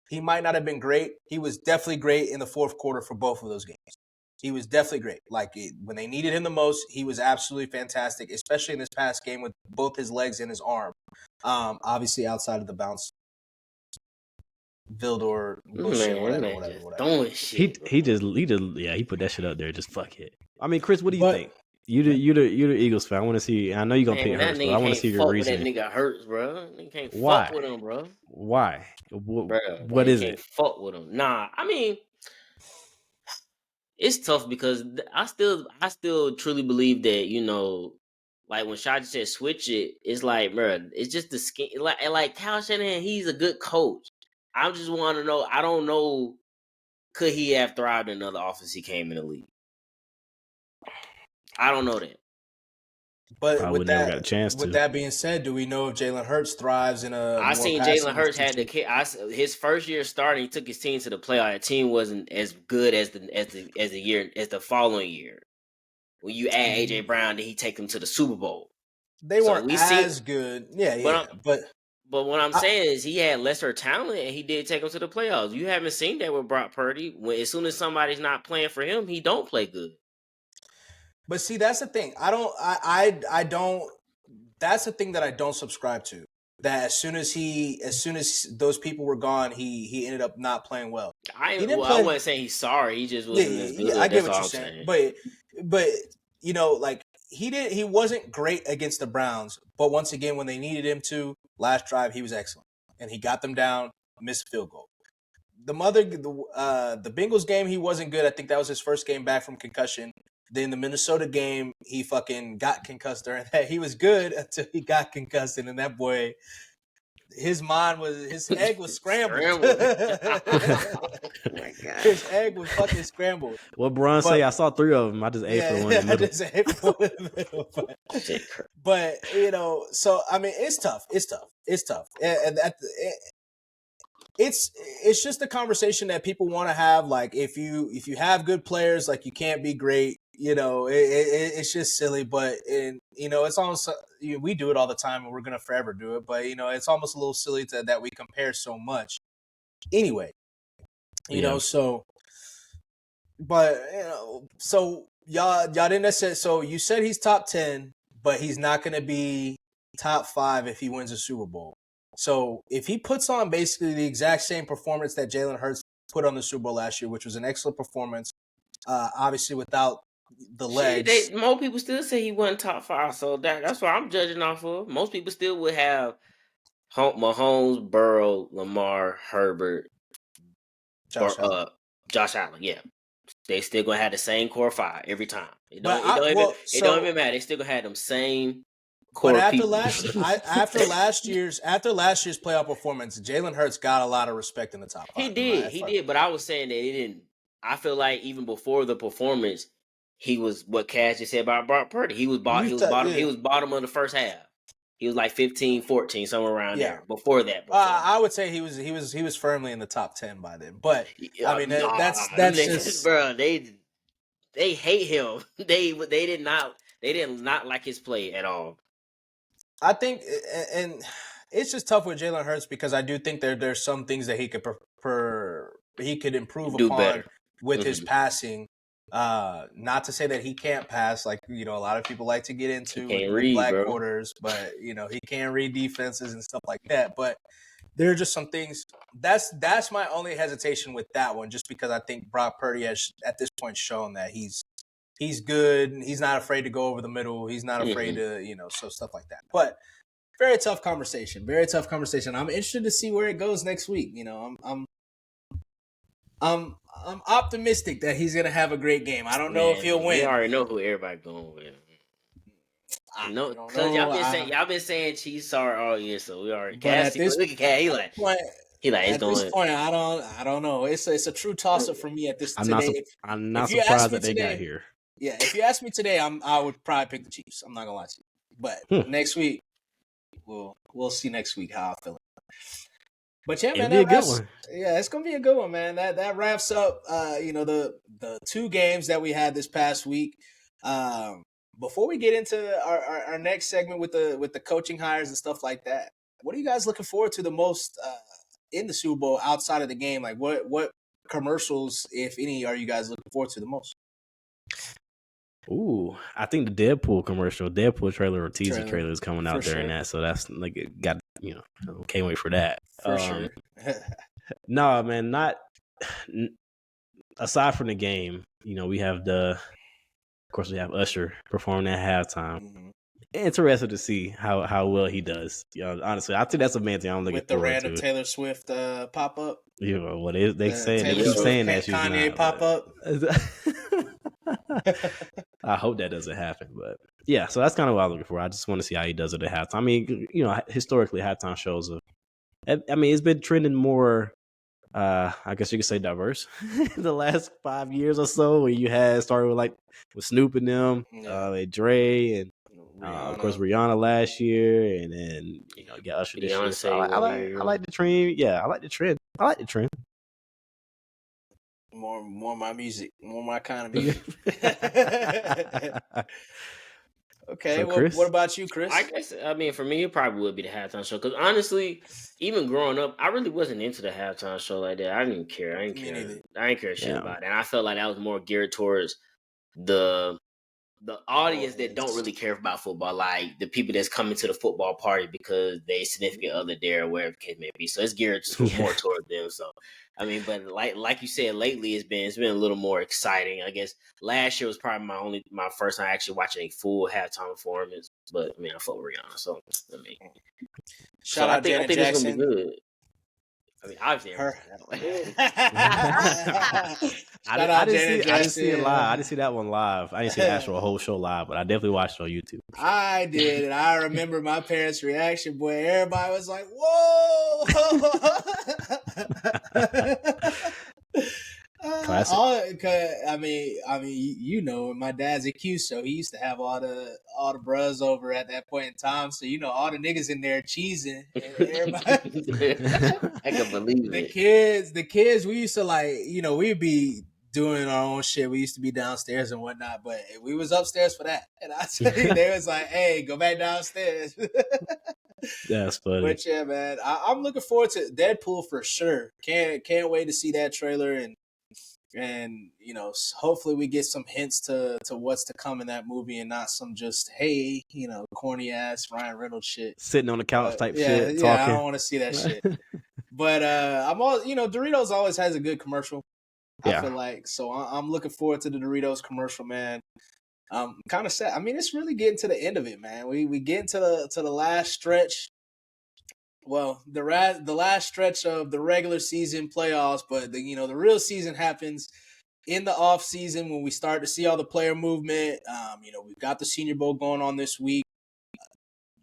he might not have been great. He was definitely great in the fourth quarter for both of those games. He was definitely great. When they needed him the most, he was absolutely fantastic, especially in this past game with both his legs and his arm. Obviously outside of the bounce Vildor Bush Man, whatever, man, whatever, just whatever. throwing shit. He just he put that shit up there. Just fuck it. I mean, Chris, what do you But- think? You the Eagles fan. I want to see. I know you're gonna Man, pick that Hurts, but nigga I want to can't see your fuck with that reasoning. nigga Hurts, bro. Nigga can't Why? fuck with him, bro. Why? Bro, What is can't it? fuck with him. Nah, I mean, it's tough because I still truly believe that, you know, like when Shaji said switch it, it's like, bro, it's just the skin. Like Kyle Shanahan, he's a good coach. I just want to know. I don't know. Could he have thrived in another offense he came in the league? I don't know that. But Probably with never that, got a chance with to. that being said, do we know if Jalen Hurts thrives in a I more seen passing Jalen Hurts had the situation? kid. His first year starting, he took his team to the playoff. The team wasn't as good as the following year. When you add AJ Brown, then he take them to the Super Bowl. They So weren't we seen, as good. Yeah, but but what I'm I- saying is he had lesser talent and he did take them to the playoffs. You haven't seen that with Brock Purdy. When as soon as somebody's not playing for him, he don't play good. But see, that's the thing. I don't. That's the thing that I don't subscribe to. That as soon as those people were gone, he ended up not playing well. I He didn't play. wasn't saying he's sorry. He just wasn't as good. I get That's what all you're I'm saying. saying. But you know, like he wasn't great against the Browns. But once again, when they needed him to, last drive he was excellent, and he got them down, missed a field goal. The Bengals game, he wasn't good. I think that was his first game back from concussion. Then the Minnesota game, he fucking got concussed during that. He was good until he got concussed, and that boy, his egg was scrambled. Oh my God. His egg was fucking scrambled. What Bron say? I saw 3 of them. I just ate for the one in the middle. I just ate for one in the middle. But you know, so I mean, it's tough. And it's just a conversation that people want to have. Like if you have good players, like you can't be great. You know, it's just silly. But you know, it's almost we do it all the time, and we're gonna forever do it. But you know, it's almost a little silly that we compare so much. Anyway, you know, so. But you know, so y'all didn't necessarily. So you said he's top 10, but he's not gonna be top 5 if he wins a Super Bowl. So if he puts on basically the exact same performance that Jalen Hurts put on the Super Bowl last year, which was an excellent performance, obviously without the legs. Most people still say he wasn't top 5, so that's what I'm judging off of. Most people still would have Mahomes, Burrow, Lamar, Herbert, Josh Allen. Yeah, they still gonna have the same core 5 every time. It don't even matter. They still gonna have them same. But after last year's playoff performance, Jalen Hurts got a lot of respect in the top 5. He did. But I was saying that he didn't. I feel like even before the performance, he was what Cash just said about Brock Purdy. He was bottom of the first half. He was like 15, 14, somewhere around there. Before that, I would say he was firmly in the top 10 by then. But I mean, that's just bro. They hate him. They did not like his play at all. I think, and it's just tough with Jalen Hurts because I do think there's some things that he could improve upon better with his passing. Not to say that he can't pass, like you know, a lot of people like to get into with black quarters, but you know, he can't read defenses and stuff like that. But there are just some things. That's my only hesitation with that one, just because I think Brock Purdy has at this point shown that he's good. He's not afraid to go over the middle. He's not afraid to, you know, so stuff like that. But very tough conversation. I'm interested to see where it goes next week. You know, I'm optimistic that he's gonna have a great game. I don't know if he'll win. We already know who everybody going with. Because y'all been saying Chiefs are all year, so we already. Look at Cat. He like it's going. At this point, I don't know. It's a true toss up for me at this. I'm not surprised that they got here. Yeah, if you ask me today, I would probably pick the Chiefs. I'm not gonna lie to you. But next week, we'll see next week how I feel. But yeah, man, it's gonna be a good one, man. That wraps up you know, the 2 games that we had this past week. Before we get into our next segment with the coaching hires and stuff like that, what are you guys looking forward to the most in the Super Bowl outside of the game? Like what commercials, if any, are you guys looking forward to the most? Ooh, I think the Deadpool trailer or teaser trailer is coming out during that, so that's like got, you know, can't wait for that. For sure. No, man, not aside from the game. We have of course, we have Usher performing at halftime. Mhm. Interested to see how well he does. Honestly, I think that's a main thing I'm looking With the forward random to. Taylor Swift pop up. What they saying? They Taylor keep Swift saying that she's Kanye not. pop up. I hope that doesn't happen, but yeah. So that's kind of what I'm looking for. I just want to see how he does it at halftime. I mean, historically, halftime shows it's been trending more. I guess you could say diverse the last 5 years or so. Where you had started with Snoop and them, and Dre, and of course Rihanna last year, and then you got Usher this year. So Beyonce one year. I like the trend. Yeah, I like the trend. More my music, more my kind of music. Okay, So, well, Chris? what about you, Chris? I guess for me, it probably would be the halftime show. Because honestly, even growing up, I really wasn't into the halftime show like that. I didn't care. I didn't care shit about it. And I felt like that was more geared towards the audience that don't really care about football, like the people that's coming to the football party because they significant other there or wherever the case may be. So it's geared more towards them. So but like you said, lately it's been a little more exciting. I guess last year was probably my first time actually watching a full halftime performance. But I fuck with Rihanna, so shout out Janet Jackson. It's gonna be good. Obviously, her. I didn't see it live. I didn't see that one live. I didn't see the actual whole show live, but I definitely watched it on YouTube. I did, and I remember my parents' reaction. Boy, everybody was like, "Whoa!" Classic. My dad's a Q, so he used to have all the bros over at that point in time. So all the niggas in there cheesing. Everybody, I can believe it. The kids, we used to we'd be doing our own shit. We used to be downstairs and whatnot, but we was upstairs for that. And I said, they was like, "Hey, go back downstairs." That's funny. But yeah, man, I'm looking forward to Deadpool for sure. Can't wait to see that trailer and hopefully we get some hints to what's to come in that movie and not some just corny ass Ryan Reynolds shit sitting on the couch type shit. Yeah, I don't want to see that shit. But I'm all Doritos always has a good commercial. I feel like so I'm looking forward to the Doritos commercial, man. Kind of sad. It's really getting to the end of it, man. We get to the last stretch. Well, the last stretch of the regular season playoffs, but the real season happens in the off season when we start to see all the player movement. We've got the Senior Bowl going on this week.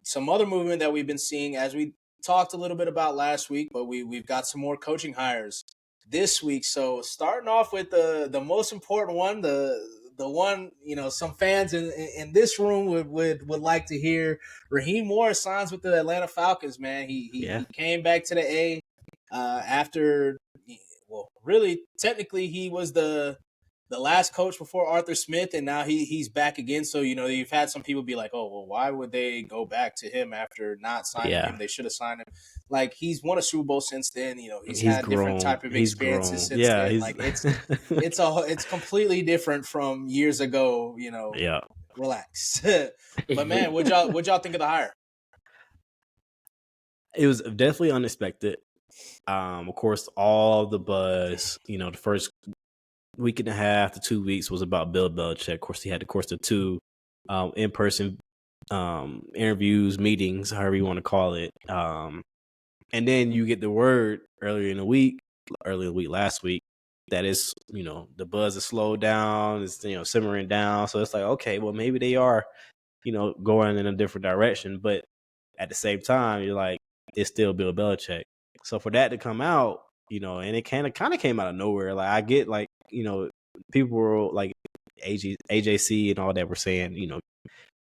Some other movement that we've been seeing, as we talked a little bit about last week, but we've got some more coaching hires this week. So starting off with the most important one, the one some fans in this room would like to hear. Raheem Morris signs with the Atlanta Falcons, man. He came back to the A after, well, really technically he was the last coach before Arthur Smith, and now he's back again. So you've had some people be like, "Oh, well, why would they go back to him after not signing him? They should have signed him." Like, he's won a Super Bowl since then. He's had grown. Different type of experiences since then. Like, it's completely different from years ago. Relax. But man, what'd y'all think of the hire? It was definitely unexpected. Of course, all the buzz, the first week and a half to 2 weeks was about Bill Belichick. Of course, he had the 2 in-person interviews, meetings, however you want to call it. And then you get the word earlier in the week last week, that is, the buzz is slowed down, it's, simmering down. So it's like, okay, well, maybe they are, going in a different direction. But at the same time, you're like, it's still Bill Belichick. So for that to come out, and it kind of came out of nowhere. Like, I get, like, people were like AJC and all that were saying,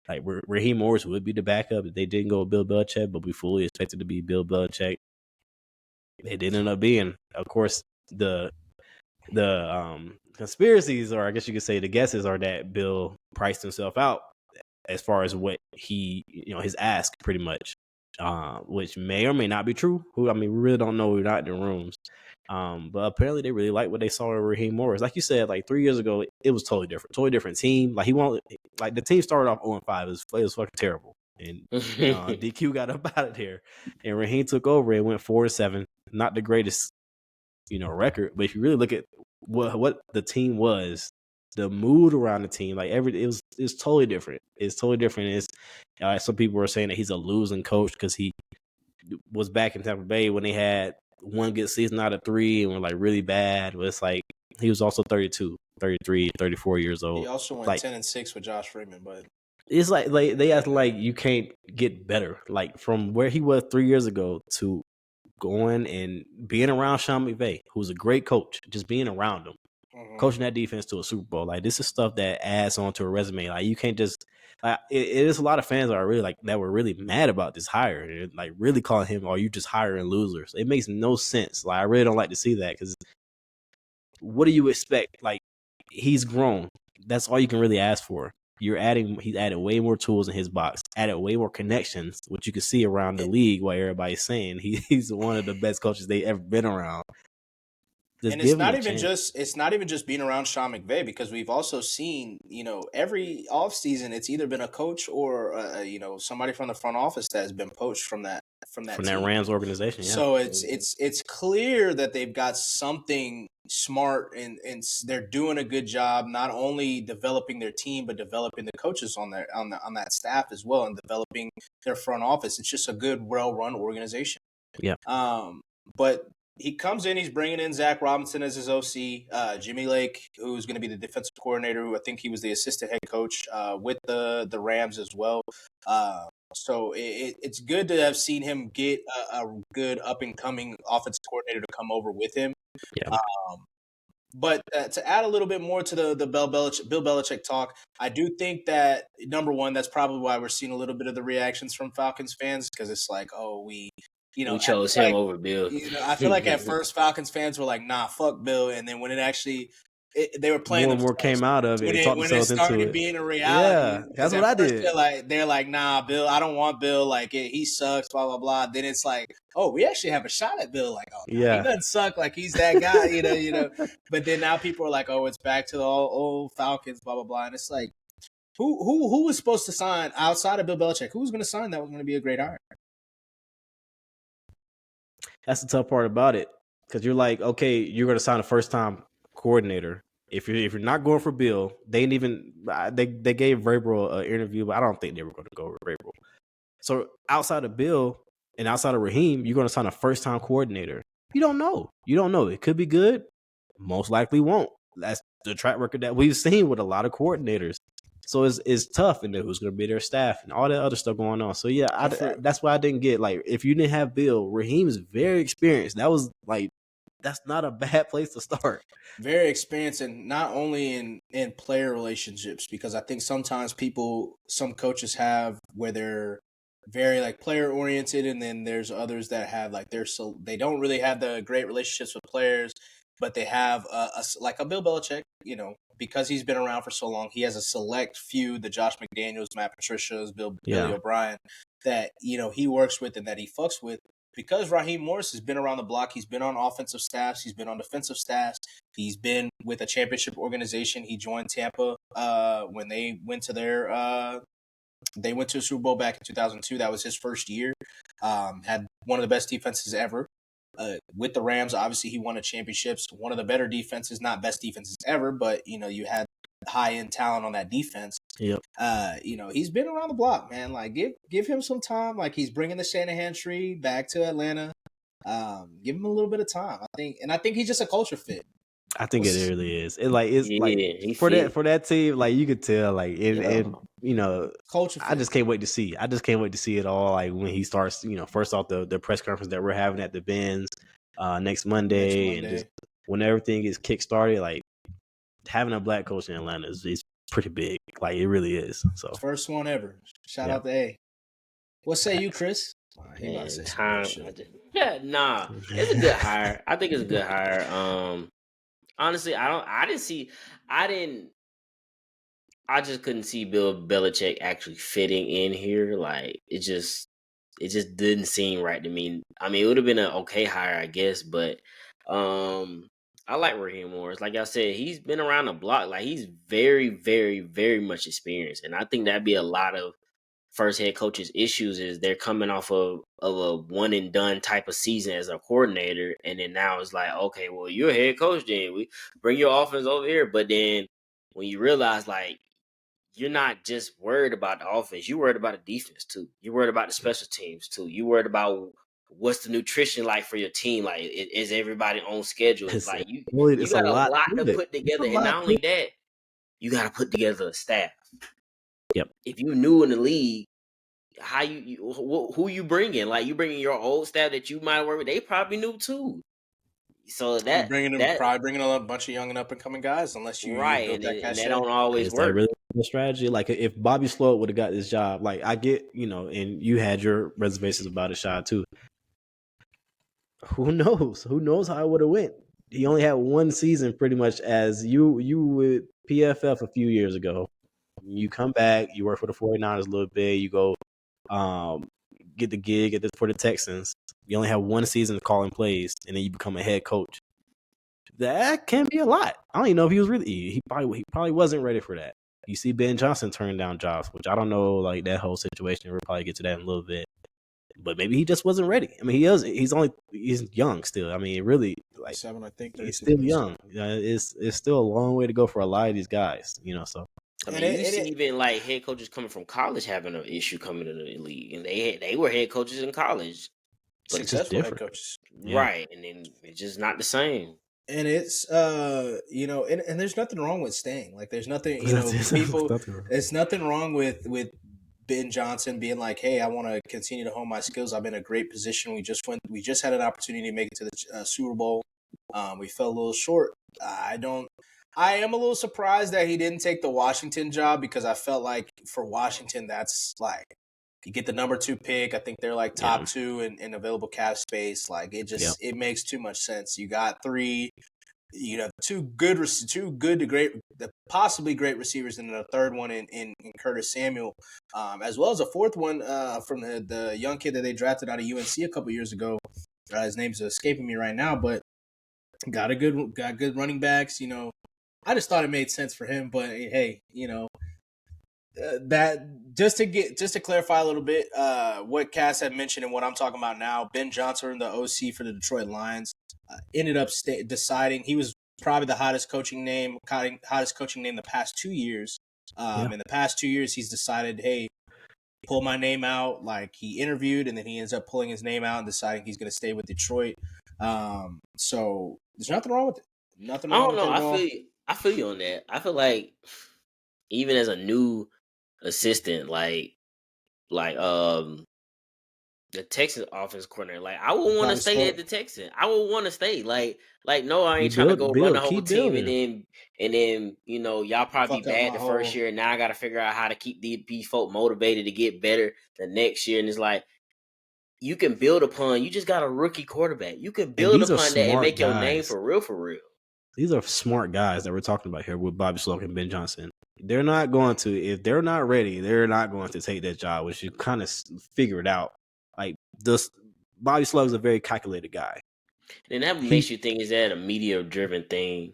like, Raheem Morris would be the backup if they didn't go with Bill Belichick, but we fully expected to be Bill Belichick. It didn't end up being. Of course, the conspiracies, or I guess you could say the guesses, are that Bill priced himself out as far as what he, his ask, pretty much, which may or may not be true. We really don't know. We're not in the rooms. But apparently they really liked what they saw in Raheem Morris. Like you said, like 3 years ago, it was totally different team. Like, the team started off 0-5. It was fucking terrible. And DQ got up out of there, and Raheem took over and went 4-7. Not the greatest record. But if you really look at what the team was, the mood around the team, like it's totally different. It's totally different. It's some people were saying that he's a losing coach because he was back in Tampa Bay when they had one good season out of 3 and were like really bad. But it's like he was also 32, 33, 34 years old. He also went like 10-6 with Josh Freeman, but it's like they act like you can't get better. Like from where he was 3 years ago to going and being around Sean McVay, who's a great coach, just being around him, coaching that defense to a Super Bowl. Like this is stuff that adds on to a resume. Like you can't just it is a lot of fans that are really that were really mad about this hire and like really calling him, "Are you just hiring losers?" It makes no sense. Like I really don't like to see that because what do you expect? Like he's grown. That's all you can really ask for. He's added way more tools in his box, added way more connections, which you can see around the league while everybody's saying he's one of the best coaches they ever been around. And it's not even just being around Sean McVay, because we've also seen, every offseason it's either been a coach or somebody from the front office that has been poached from that team. Rams organization. Yeah. So it's clear that they've got something smart and they're doing a good job, not only developing their team but developing the coaches on that staff as well, and developing their front office. It's just a good, well-run organization. Yeah. But he comes in, he's bringing in Zach Robinson as his OC, Jimmy Lake, who's going to be the defensive coordinator, who I think he was the assistant head coach with the Rams as well. So it's good to have seen him get a good up-and-coming offensive coordinator to come over with him. Yeah. But to add a little bit more to the Bill Belichick talk, I do think that, number one, that's probably why we're seeing a little bit of the reactions from Falcons fans, because it's like, oh, we chose him over Bill. I feel like at first Falcons fans were like, nah, fuck Bill. And then when it actually, they were playing more and more came out of it. When it started being a reality. Yeah, that's what I did. They're like, nah, Bill, I don't want Bill. Like, he sucks, blah, blah, blah. Then it's like, oh, we actually have a shot at Bill. Like, oh, nah, he doesn't suck. Like, he's that guy, you know. But then now people are like, oh, it's back to the old Falcons, blah, blah, blah. And it's like, who was supposed to sign outside of Bill Belichick? Who was going to sign that was going to be a great hire? That's the tough part about it, because you're like, okay, you're going to sign a first-time coordinator. If you're not going for Bill, they gave Vrabel an interview, but I don't think they were going to go with Vrabel. So outside of Bill and outside of Raheem, you're going to sign a first-time coordinator. You don't know. It could be good. Most likely won't. That's the track record that we've seen with a lot of coordinators. So it's tough, and who's going to be their staff and all that other stuff going on. So yeah, that's why I didn't get, like, if you didn't have Bill, Raheem is very experienced. That was like, that's not a bad place to start. Very experienced, and not only in player relationships, because I think sometimes some coaches have where they're very like player oriented, and then there's others that have like they don't really have the great relationships with players, but they have like a Bill Belichick, because he's been around for so long, he has a select few, the Josh McDaniels, Matt Patricia's, Billy O'Brien, that, he works with and that he fucks with. Because Raheem Morris has been around the block, he's been on offensive staffs, he's been on defensive staffs, he's been with a championship organization. He joined Tampa when they went to a Super Bowl back in 2002. That was his first year. Had one of the best defenses ever. With the Rams, obviously he won a championships. One of the better defenses, not best defenses ever, but you had high-end talent on that defense. Yep. He's been around the block, man. Like, give him some time. Like, he's bringing the Shanahan tree back to Atlanta. Give him a little bit of time, I think he's just a culture fit. I think it really is. For that team, like, you could tell, like, culture fit. I just can't wait to see. I just can't wait to see it all. Like, when he starts, first off the press conference that we're having at the Benz next Monday, and just when everything is kick-started, like, having a black coach in Atlanta is pretty big. Like, it really is. So first one ever. Shout out to A. What say you, Chris? It's a good hire. I think it's a good hire. Honestly, I just couldn't see Bill Belichick actually fitting in here. Like, it just didn't seem right to me. I mean, it would have been an okay hire, I guess, but I like Raheem Morris. Like I said, he's been around the block. Like, he's very, very, very much experienced, and I think that'd be a lot of first head coach's issues is they're coming off of a one and done type of season as a coordinator, and then now it's like, okay, well, you're a head coach, then we bring your offense over here. But then when you realize like you're not just worried about the offense, you're worried about the defense too. You're worried about the special teams too. You're worried about what's the nutrition like for your team. Like, is everybody on schedule? It's like you It's a got a lot lot to to it. put It's a together, and lot not to only it. that, you got to put together a staff. Yep. If you new in the league, how who you bringing? Like, you bringing your old staff that you might work with? They probably new too. So You're that probably bringing a bunch of young and up and coming guys, unless you right, built that and that cachet. don't always Is that work. really the strategy? Like, if Bobby Sloat would have got this job, like, I get, and you had your reservations about a shot too. Who knows? Who knows how it would have went? He only had one season, pretty much, as you with PFF a few years ago. You come back, you work for the 49ers a little bit, you go get the gig for the Texans. You only have one season of calling plays, and then you become a head coach. That can be a lot. I don't even know if he was really. He probably wasn't ready for that. You see Ben Johnson turn down jobs, which I don't know, like that whole situation. We'll probably get to that in a little bit. But maybe he just wasn't ready. I mean, he's young still. I mean, really, like, 7, I think. he's still young. It's still a long way to go for a lot of these guys. So. I mean, you see even like head coaches coming from college having an issue coming to the league, and they were head coaches in college, but successful head coaches, right? And then it's just not the same. And it's and there's nothing wrong with staying. Like, there's nothing, people. There's nothing wrong with Ben Johnson being like, hey, I want to continue to hone my skills. I'm in a great position. We just had an opportunity to make it to the Super Bowl. We fell a little short. I am a little surprised that he didn't take the Washington job, because I felt like for Washington, that's like, you get the number 2 pick. I think they're like top 2 in available cap space. Like, it makes too much sense. You got 3, two good to great, possibly great receivers, and a third one in Curtis Samuel, as well as a fourth one from the young kid that they drafted out of UNC a couple years ago. His name's escaping me right now, but got good running backs. I just thought it made sense for him, but hey, that just to clarify a little bit, what Cass had mentioned and what I'm talking about now. Ben Johnson, the OC for the Detroit Lions, ended up deciding he was probably the hottest coaching name the past 2 years. In the past 2 years, he's decided, hey, pull my name out. Like, he interviewed, and then he ends up pulling his name out and deciding he's going to stay with Detroit. So there's nothing wrong with it. Nothing wrong with it at all. I feel you on that. I feel like even as a new assistant, like the Texas offense coordinator, like, I would want to stay at the Texans. I would want to stay. Like no, I ain't trying to go run the whole team and then y'all probably be bad the first year, and now I got to figure out how to keep these folk motivated to get better the next year. And it's like, you can build upon. You just got a rookie quarterback. You can build upon that and make your name for real, for real. These are smart guys that we're talking about here with Bobby Sloak and Ben Johnson. They're not going to, if they're not ready, they're not going to take that job, which you kind of figure it out. Like, Bobby Sloak is a very calculated guy. And that makes you think, is that a media-driven thing,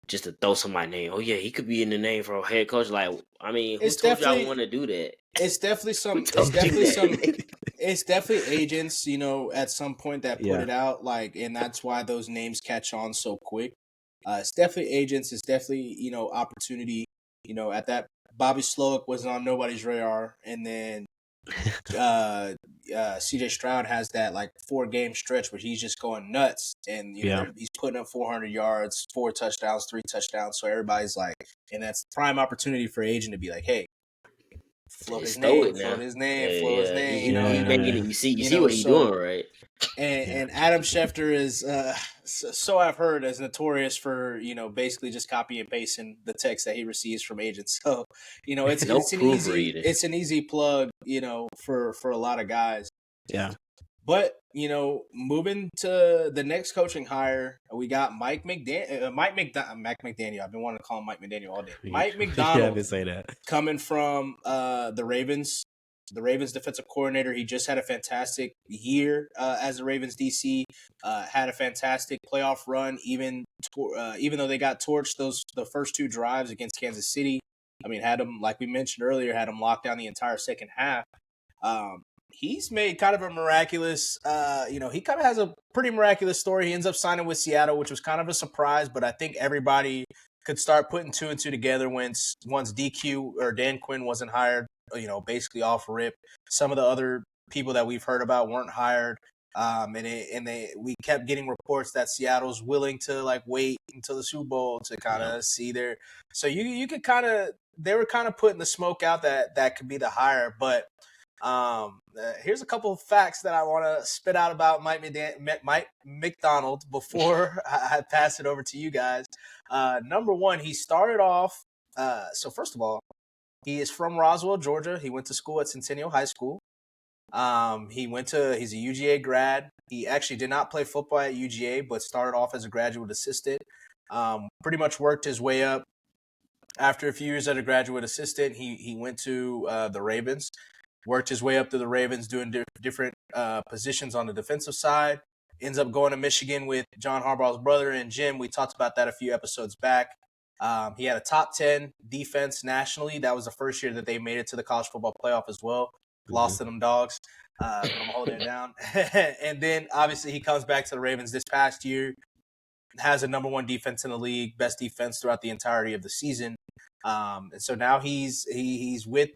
just to throw somebody's name? Oh, yeah, he could be in the name for a head coach. Like, I mean, who told y'all want to do that? It's definitely it's definitely agents, at some point that put it out, like, and that's why those names catch on so quick. It's definitely agents. It's definitely, opportunity. At that, Bobby Sloak was on nobody's radar, and then CJ Stroud has that like 4-game stretch where he's just going nuts, and he's putting up 400 yards, 4 touchdowns, 3 touchdowns. So everybody's like, and that's prime opportunity for agent to be like, hey, float his name. You see what he's doing, right? And Adam Schefter is, so I've heard, is notorious for, basically just copy and pasting the text that he receives from agents. So, it's an easy plug, for a lot of guys. Yeah. But, moving to the next coaching hire, we got Mike McDaniel. I've been wanting to call him Mike McDaniel all day. Mike McDonald. Yeah, I've been saying that. Coming from the Ravens. The Ravens defensive coordinator. He just had a fantastic year as the Ravens DC. Had a fantastic playoff run, even though they got torched the first 2 drives against Kansas City. I mean, had him, like we mentioned earlier, had him locked down the entire second half. He's made kind of a miraculous, he kind of has a pretty miraculous story. He ends up signing with Seattle, which was kind of a surprise, but I think everybody could start putting two and two together once DQ or Dan Quinn wasn't hired, basically off rip. Some of the other people that we've heard about weren't hired. We kept getting reports that Seattle's willing to like wait until the Super Bowl to kind of see their. So you could they were kind of putting the smoke out that could be the hire, but here's a couple of facts that I want to spit out about Mike McDonald before I pass it over to you guys. Number one, he started off. So first of all, he is from Roswell, Georgia. He went to school at Centennial High School. He's a UGA grad. He actually did not play football at UGA, but started off as a graduate assistant. Pretty much worked his way up. After a few years as a graduate assistant, he went to the Ravens. Worked his way up to the Ravens, doing different positions on the defensive side. Ends up going to Michigan with John Harbaugh's brother and Jim. We talked about that a few episodes back. He had a top 10 defense nationally. That was the first year that they made it to the college football playoff as well. Lost to them dogs, but I'm holding it down. And then, obviously, he comes back to the Ravens this past year. Has a number one defense in the league, best defense throughout the entirety of the season. And so now he's with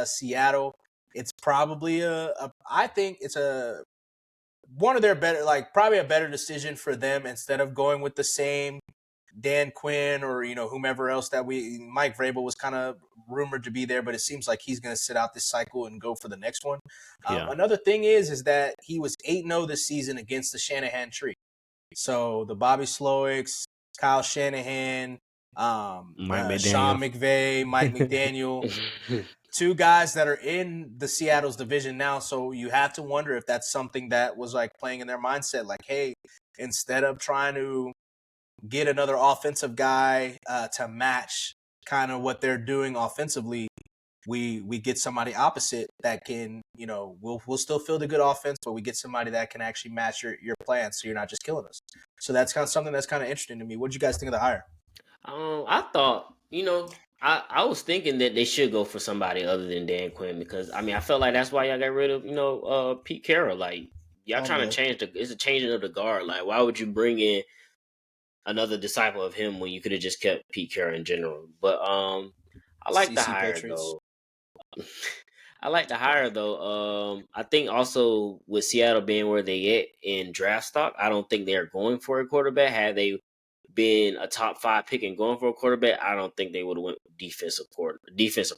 Seattle. It's probably I think it's one of their better, like probably a better decision for them instead of going with the same Dan Quinn or, whomever else Mike Vrabel was kind of rumored to be there, but it seems like he's going to sit out this cycle and go for the next one. Another thing is that he was 8-0 this season against the Shanahan tree. So the Bobby Slowicks, Kyle Shanahan, Sean McVay, Mike McDaniel, two guys that are in the Seattle's division now. So you have to wonder if that's something that was like playing in their mindset. Like, hey, instead of trying to get another offensive guy to match kind of what they're doing offensively, we get somebody opposite that can, we'll still field a good offense, but we get somebody that can actually match your plan, so you're not just killing us. So that's kind of something that's kind of interesting to me. What did you guys think of the hire? I thought, I was thinking that they should go for somebody other than Dan Quinn because, I felt like that's why y'all got rid of, Pete Carroll. Like, y'all trying to change it's a changing of the guard. Like, why would you bring in another disciple of him when you could have just kept Pete Carroll in general? But I like the hire though. I like the hire though. I think also with Seattle being where they at in draft stock, I don't think they're going for a quarterback. Had they been a top 5 pick and going for a quarterback, I don't think they would have went defensive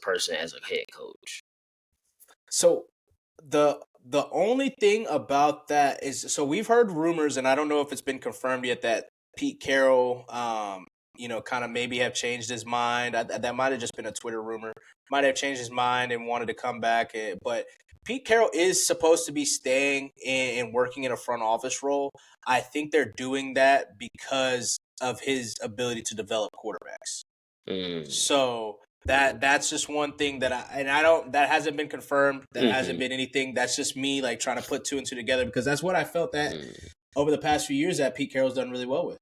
person as a head coach. So the only thing about that is, so we've heard rumors, and I don't know if it's been confirmed yet, that Pete Carroll, kind of maybe have changed his mind. That might have just been a Twitter rumor. Might have changed his mind and wanted to come back. But Pete Carroll is supposed to be staying and working in a front office role. I think they're doing that because of his ability to develop quarterbacks. So that's just one thing that that hasn't been confirmed. That hasn't been anything. That's just me like trying to put two and two together, because that's what I felt that over the past few years that Pete Carroll's done really well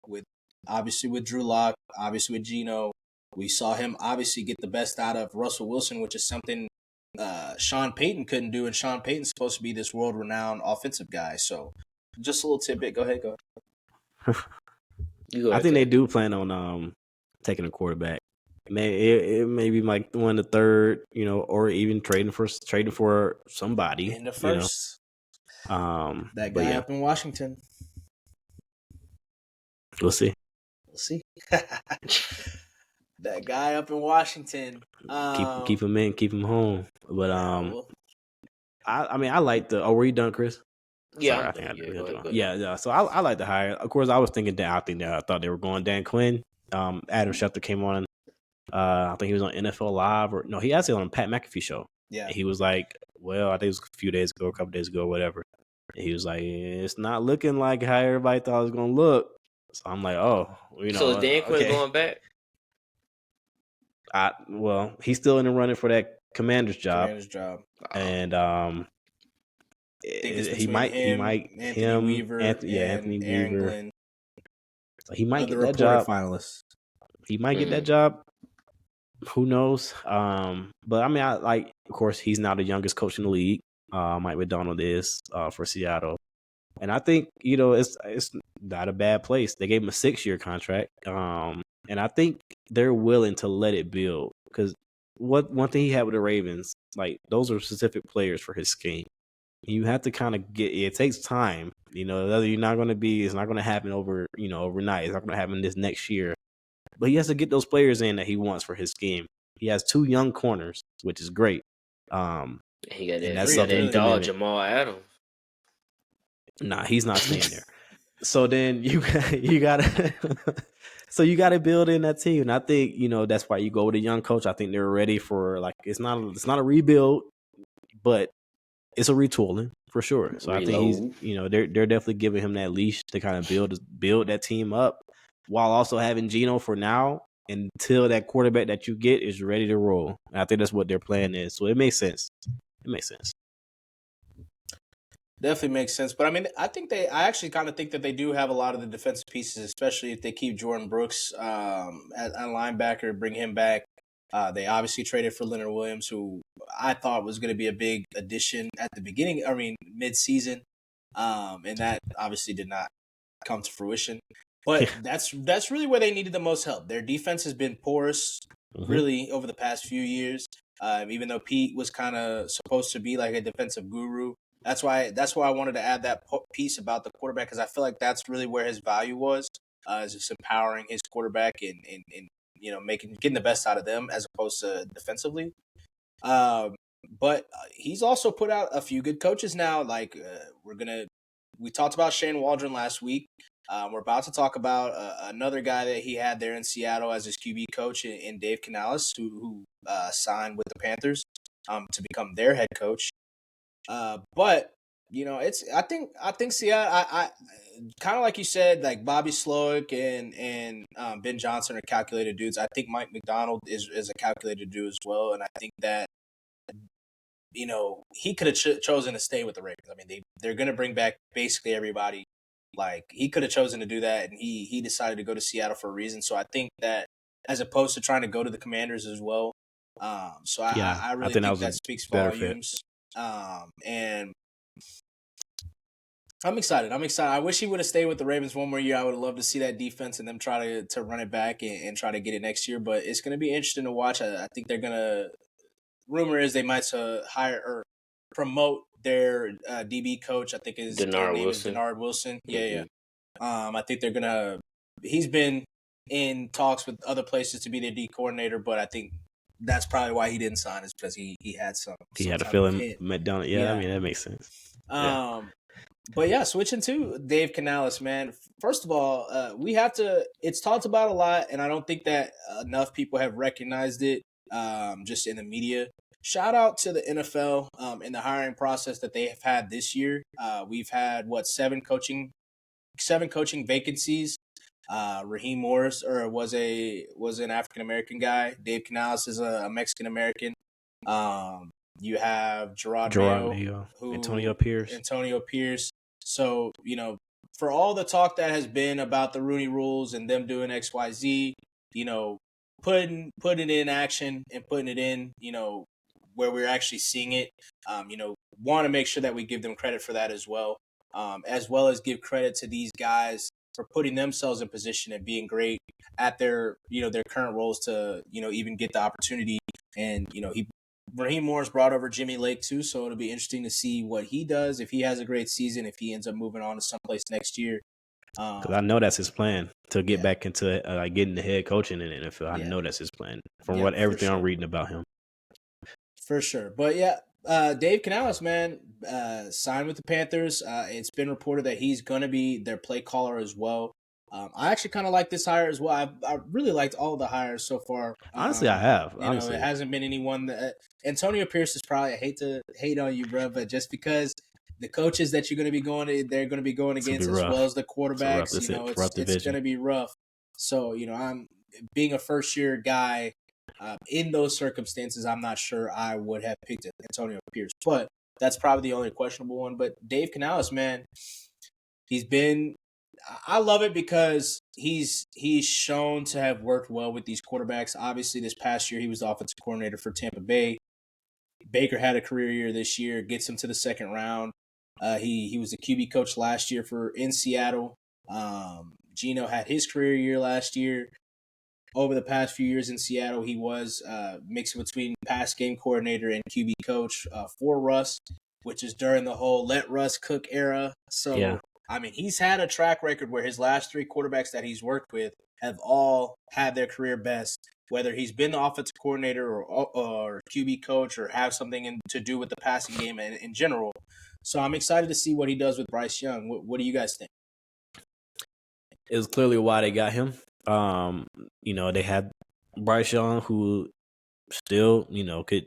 with, obviously with Drew Lock, obviously with Geno. We saw him obviously get the best out of Russell Wilson, which is something Sean Payton couldn't do, and Sean Payton's supposed to be this world-renowned offensive guy. So just a little tidbit. Go ahead. I think they do plan on taking a quarterback. It may be like one the third, or even trading for somebody in the first. That guy up in Washington. We'll see. That guy up in Washington. Keep him in, keep him home. But I like the. Oh, were you done, Chris? Yeah, sorry, I think yeah. So I like the hire. Of course, I was thinking that. I thought they were going Dan Quinn. Adam Schefter came on. I think he was on NFL Live, or no, he actually on Pat McAfee show. Yeah, and he was like, "Well, I think it was a couple days ago, whatever." And he was like, "It's not looking like how everybody thought it was going to look." So I'm like, "Oh, So is Dan Quinn going back? Well, he's still in the running for that Commanders job. And he might Anthony Weaver, Anthony Weaver. Glenn, so he might get that job. Finalists. He might get that job. who knows? But I mean, of course, he's now the youngest coach in the league. Mike McDonald is for Seattle, and I think it's not a bad place. They gave him a 6-year contract, and I think they're willing to let it build because one thing he had with the Ravens, like those are specific players for his scheme. You have to kind of get it takes time. You're not going to be. It's not going to happen overnight. It's not going to happen this next year. But he has to get those players in that he wants for his scheme. He has 2 young corners, which is great. He got and that, that's he got something that dog commitment. Jamal Adams. Nah, he's not staying there. So then you gotta so you gotta build in that team. And I think, that's why you go with a young coach. I think they're ready for it's not a rebuild, but it's a retooling for sure. So I think they're definitely giving him that leash to kind of build that team up while also having Geno for now until that quarterback that you get is ready to roll. And I think that's what their plan is. So it makes sense. Definitely makes sense. But I mean, I actually kind of think that they do have a lot of the defensive pieces, especially if they keep Jordan Brooks at linebacker, bring him back. They obviously traded for Leonard Williams, who I thought was going to be a big addition at the beginning, mid-season. And that obviously did not come to fruition. But that's really where they needed the most help. Their defense has been porous, really, over the past few years. Even though Pete was kind of supposed to be like a defensive guru. That's why I wanted to add that piece about the quarterback, because I feel like that's really where his value was, is just empowering his quarterback and getting the best out of them as opposed to defensively. But he's also put out a few good coaches now. Like we talked about Shane Waldron last week. We're about to talk about another guy that he had there in Seattle as his QB coach in Dave Canales, who signed with the Panthers to become their head coach. But I think Seattle. I kind of like you said, like Bobby Slowick and Ben Johnson are calculated dudes. I think Mike McDonald is a calculated dude as well, and I think that he could have chosen to stay with the Ravens. I mean, they're going to bring back basically everybody. Like he could have chosen to do that, and he decided to go to Seattle for a reason. So I think that as opposed to trying to go to the Commanders as well. So I really think that speaks volumes. And I'm excited. I wish he would have stayed with the Ravens one more year. I would have loved to see that defense and them try to run it back and try to get it next year. But it's going to be interesting to watch. I think they're going to. Rumor is they might hire or promote their DB coach. I think his name is Denard Wilson. Yeah. I think they're gonna. He's been in talks with other places to be their D coordinator, but I think that's probably why he didn't sign, is because he had some. He had a feeling McDonald. Yeah, I mean that makes sense. But yeah, switching to Dave Canales, man. First of all, we have to. It's talked about a lot, and I don't think that enough people have recognized it. Just in the media. Shout out to the NFL in the hiring process that they have had this year. We've had 7 coaching vacancies. Raheem Morris was an African American guy. Dave Canales is a Mexican American. You have Gerard Mayo, Antonio Pierce. So for all the talk that has been about the Rooney Rules and them doing XYZ, putting it in action and putting it in, where we're actually seeing it, want to make sure that we give them credit for that as well as give credit to these guys for putting themselves in position and being great at their current roles to, even get the opportunity. And, Raheem Morris brought over Jimmy Lake too, so it'll be interesting to see what he does, if he has a great season, if he ends up moving on to someplace next year. Because I know that's his plan to get back into getting the head coaching in the NFL. I know that's his plan from everything I'm reading about him. For sure. But Dave Canales, man, signed with the Panthers. It's been reported that he's going to be their play caller as well. I actually kind of like this hire as well. I really liked all the hires so far. Honestly, I have. Honestly, it hasn't been anyone that Antonio Pierce is probably. I hate to hate on you, bro, but just because the coaches that you're going to be they're going to be going against, as well as the quarterbacks, it's going to be rough. So I'm being a first year guy. In those circumstances, I'm not sure I would have picked Antonio Pierce, but that's probably the only questionable one. But Dave Canales, man, he's been. I love it because he's shown to have worked well with these quarterbacks. Obviously, this past year he was the offensive coordinator for Tampa Bay. Baker had a career year this year, gets him to the second round. He was the QB coach last year in Seattle. Geno had his career year last year. Over the past few years in Seattle, he was mixing between pass game coordinator and QB coach for Russ, which is during the whole let Russ cook era. So, Yeah. I mean, he's had a track record where his last three quarterbacks that he's worked with have all had their career best, whether he's been the offensive coordinator or QB coach or have something to do with the passing game in general. So I'm excited to see what he does with Bryce Young. What do you guys think? It was clearly why they got him. They had Bryce Young, who still, could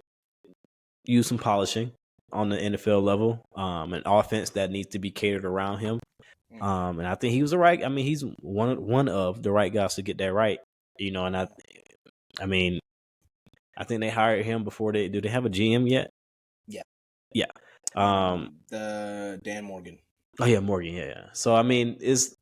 use some polishing on the NFL level. An offense that needs to be catered around him. And I think he was he's one of the right guys to get that right. And I think they hired him before do they have a GM yet? Yeah. Yeah. The Dan Morgan. Oh yeah, Morgan. Yeah. So it's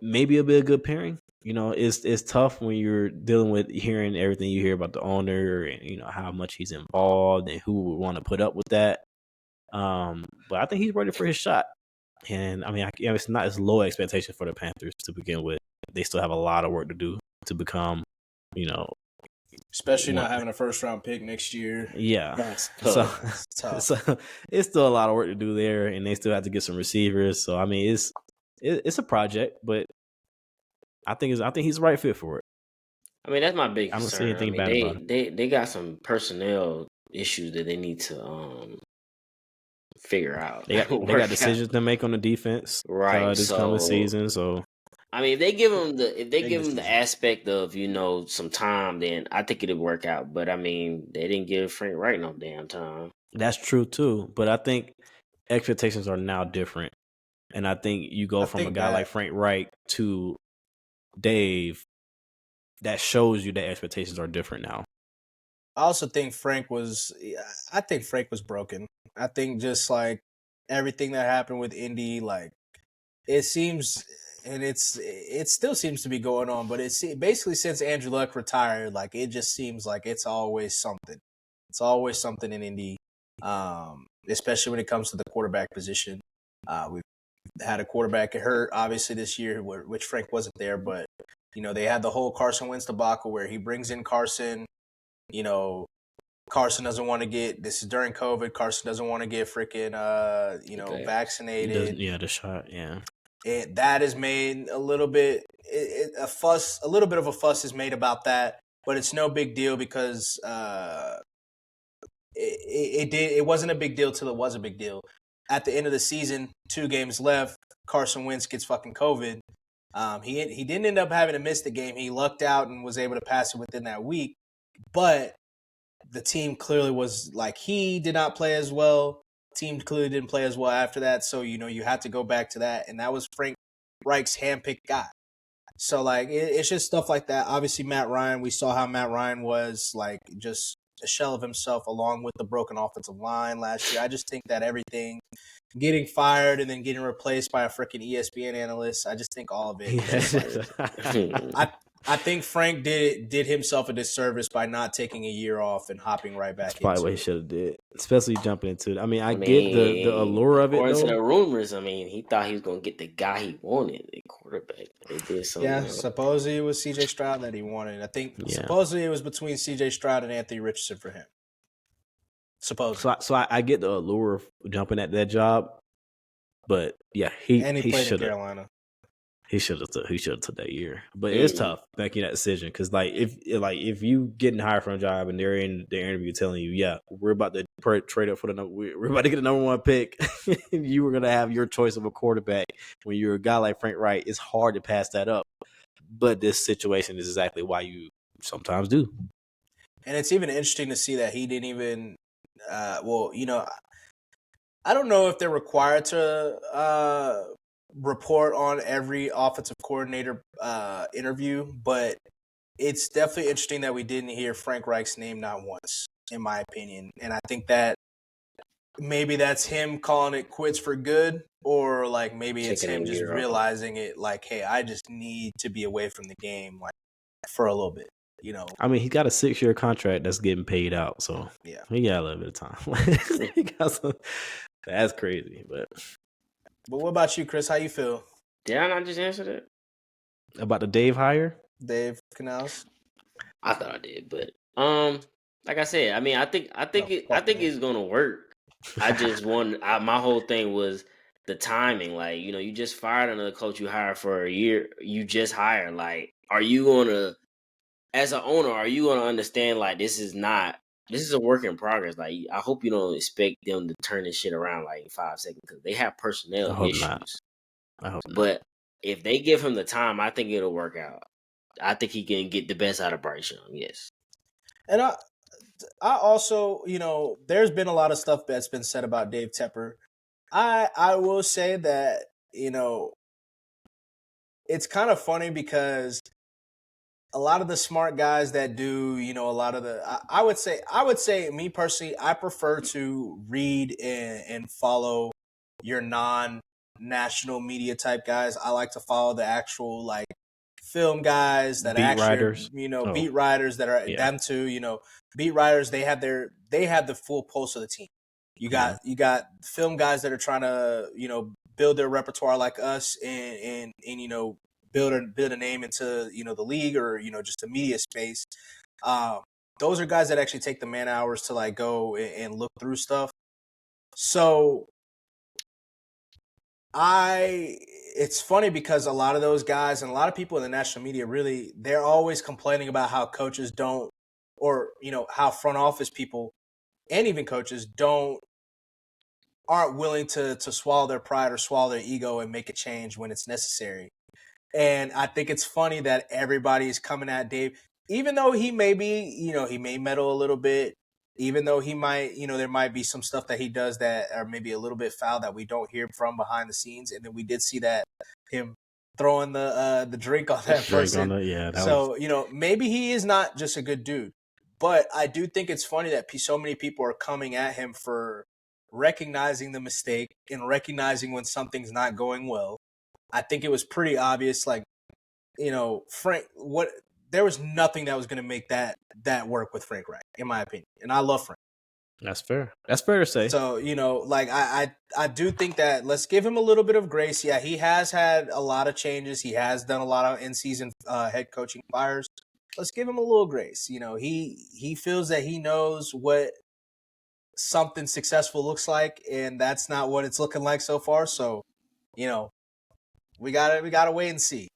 maybe it'll be a good pairing. It's tough when you're dealing with hearing everything you hear about the owner and how much he's involved and who would want to put up with that. But I think he's ready for his shot. And it's not as low expectation for the Panthers to begin with. They still have a lot of work to do to become, especially not having a first round pick next year. Yeah, that's tough. Tough. So it's still a lot of work to do there, and they still have to get some receivers. So it's a project, but I think he's the right fit for it. That's my big concern. I don't see anything bad about it. They got some personnel issues that they need to figure out. They got decisions to make on the defense, right? This coming season. So if they give him the aspect of some time, then I think it'll work out. But they didn't give Frank Reich no damn time. That's true too. But I think expectations are now different, and I think you go from a guy like Frank Reich to Dave. That shows you that expectations are different now. I also think Frank was broken. I think just like everything that happened with Indy, like it seems, and it still seems to be going on, but it's basically since Andrew Luck retired, like it just seems like it's always something. It's always something in Indy, especially when it comes to the quarterback position. We've had a quarterback get hurt, obviously, this year, which Frank wasn't there, but they had the whole Carson Wentz debacle where he brings in Carson. Carson doesn't want to get. This is during COVID. Carson doesn't want to get freaking, vaccinated. The shot. Yeah. That has made a little bit a fuss. A little bit of a fuss is made about that, but it's no big deal because it wasn't a big deal till it was a big deal. At the end of the season, 2 games left. Carson Wentz gets fucking COVID. He didn't end up having to miss the game. He lucked out and was able to pass it within that week. But the team clearly was like, he did not play as well. Team clearly didn't play as well after that. So, you had to go back to that. And that was Frank Reich's handpicked guy. So, like, it's just stuff like that. Obviously, Matt Ryan, we saw how Matt Ryan was, like, just a shell of himself along with the broken offensive line last year. I just think that everything, getting fired and then getting replaced by a freaking ESPN analyst, I just think all of it. I think Frank did himself a disservice by not taking a year off and hopping right back into it. That's probably what he should have did, especially jumping into it. I get the allure of it, according though. to the rumors, he thought he was going to get the guy he wanted, the quarterback. They did something. Yeah, supposedly it was C.J. Stroud that he wanted. I think supposedly it was between C.J. Stroud and Anthony Richardson for him. Supposedly. So I get the allure of jumping at that job, but yeah, he played in Carolina. He should have took that year, but it's tough making that decision because if you getting hired from a job and they're in their interview telling you, we're about to trade up for we're about to get the number 1 pick, and you were gonna have your choice of a quarterback when you're a guy like Frank Reich, it's hard to pass that up. But this situation is exactly why you sometimes do. And it's even interesting to see that he didn't even. I don't know if they're required to report on every offensive coordinator interview, but it's definitely interesting that we didn't hear Frank Reich's name not once, in my opinion. And I think that maybe that's him calling it quits for good, or like maybe it's Taking a him just year off. realizing it, like, hey, I just need to be away from the game, like, for a little bit, I mean, he got a 6-year contract that's getting paid out, so Yeah. he got a little bit of time. He got some, that's crazy, but what about you, Chris? How you feel? Did I not just answer that? about the Dave hire? Dave Canals? I thought I did, but like I said, I mean, I think it's gonna work. I just my whole thing was the timing. Like, you just fired another coach you hired for a year. You just hired. Like, are you gonna, as an owner, are you gonna understand like this is a work in progress? Like, I hope you don't expect them to turn this shit around like in 5 seconds because they have personnel I hope issues. not. I hope not. But if they give him the time, I think it'll work out. I think he can get the best out of Bryce Young. Yes. And I also, there's been a lot of stuff that's been said about Dave Tepper. I will say that, it's kind of funny because a lot of the smart guys that do, a lot of the, I would say me personally, I prefer to read and follow your non-national media type guys. I like to follow the actual, like, film guys that Beat actually, writers. beat writers that are them too, beat writers. They have the full pulse of the team. You got film guys that are trying to, build their repertoire like us and build a name into, the league or, just the media space. Those are guys that actually take the man hours to like go and look through stuff. So it's funny because a lot of those guys and a lot of people in the national media, really, they're always complaining about how coaches don't, or, how front office people and even coaches aren't willing to swallow their pride or swallow their ego and make a change when it's necessary. And I think it's funny that everybody is coming at Dave, even though he may be, he may meddle a little bit, even though he might, there might be some stuff that he does that are maybe a little bit foul that we don't hear from behind the scenes. And then we did see that him throwing the drink on that person. Maybe he is not just a good dude, but I do think it's funny that so many people are coming at him for recognizing the mistake and recognizing when something's not going well. I think it was pretty obvious, like, Frank, there was nothing that was going to make that work with Frank Reich, in my opinion. And I love Frank. That's fair. That's fair to say. So, like, I do think that let's give him a little bit of grace. Yeah, he has had a lot of changes. He has done a lot of in-season head coaching fires. Let's give him a little grace. He feels that he knows what something successful looks like, and that's not what it's looking like so far. So, we gotta wait and see.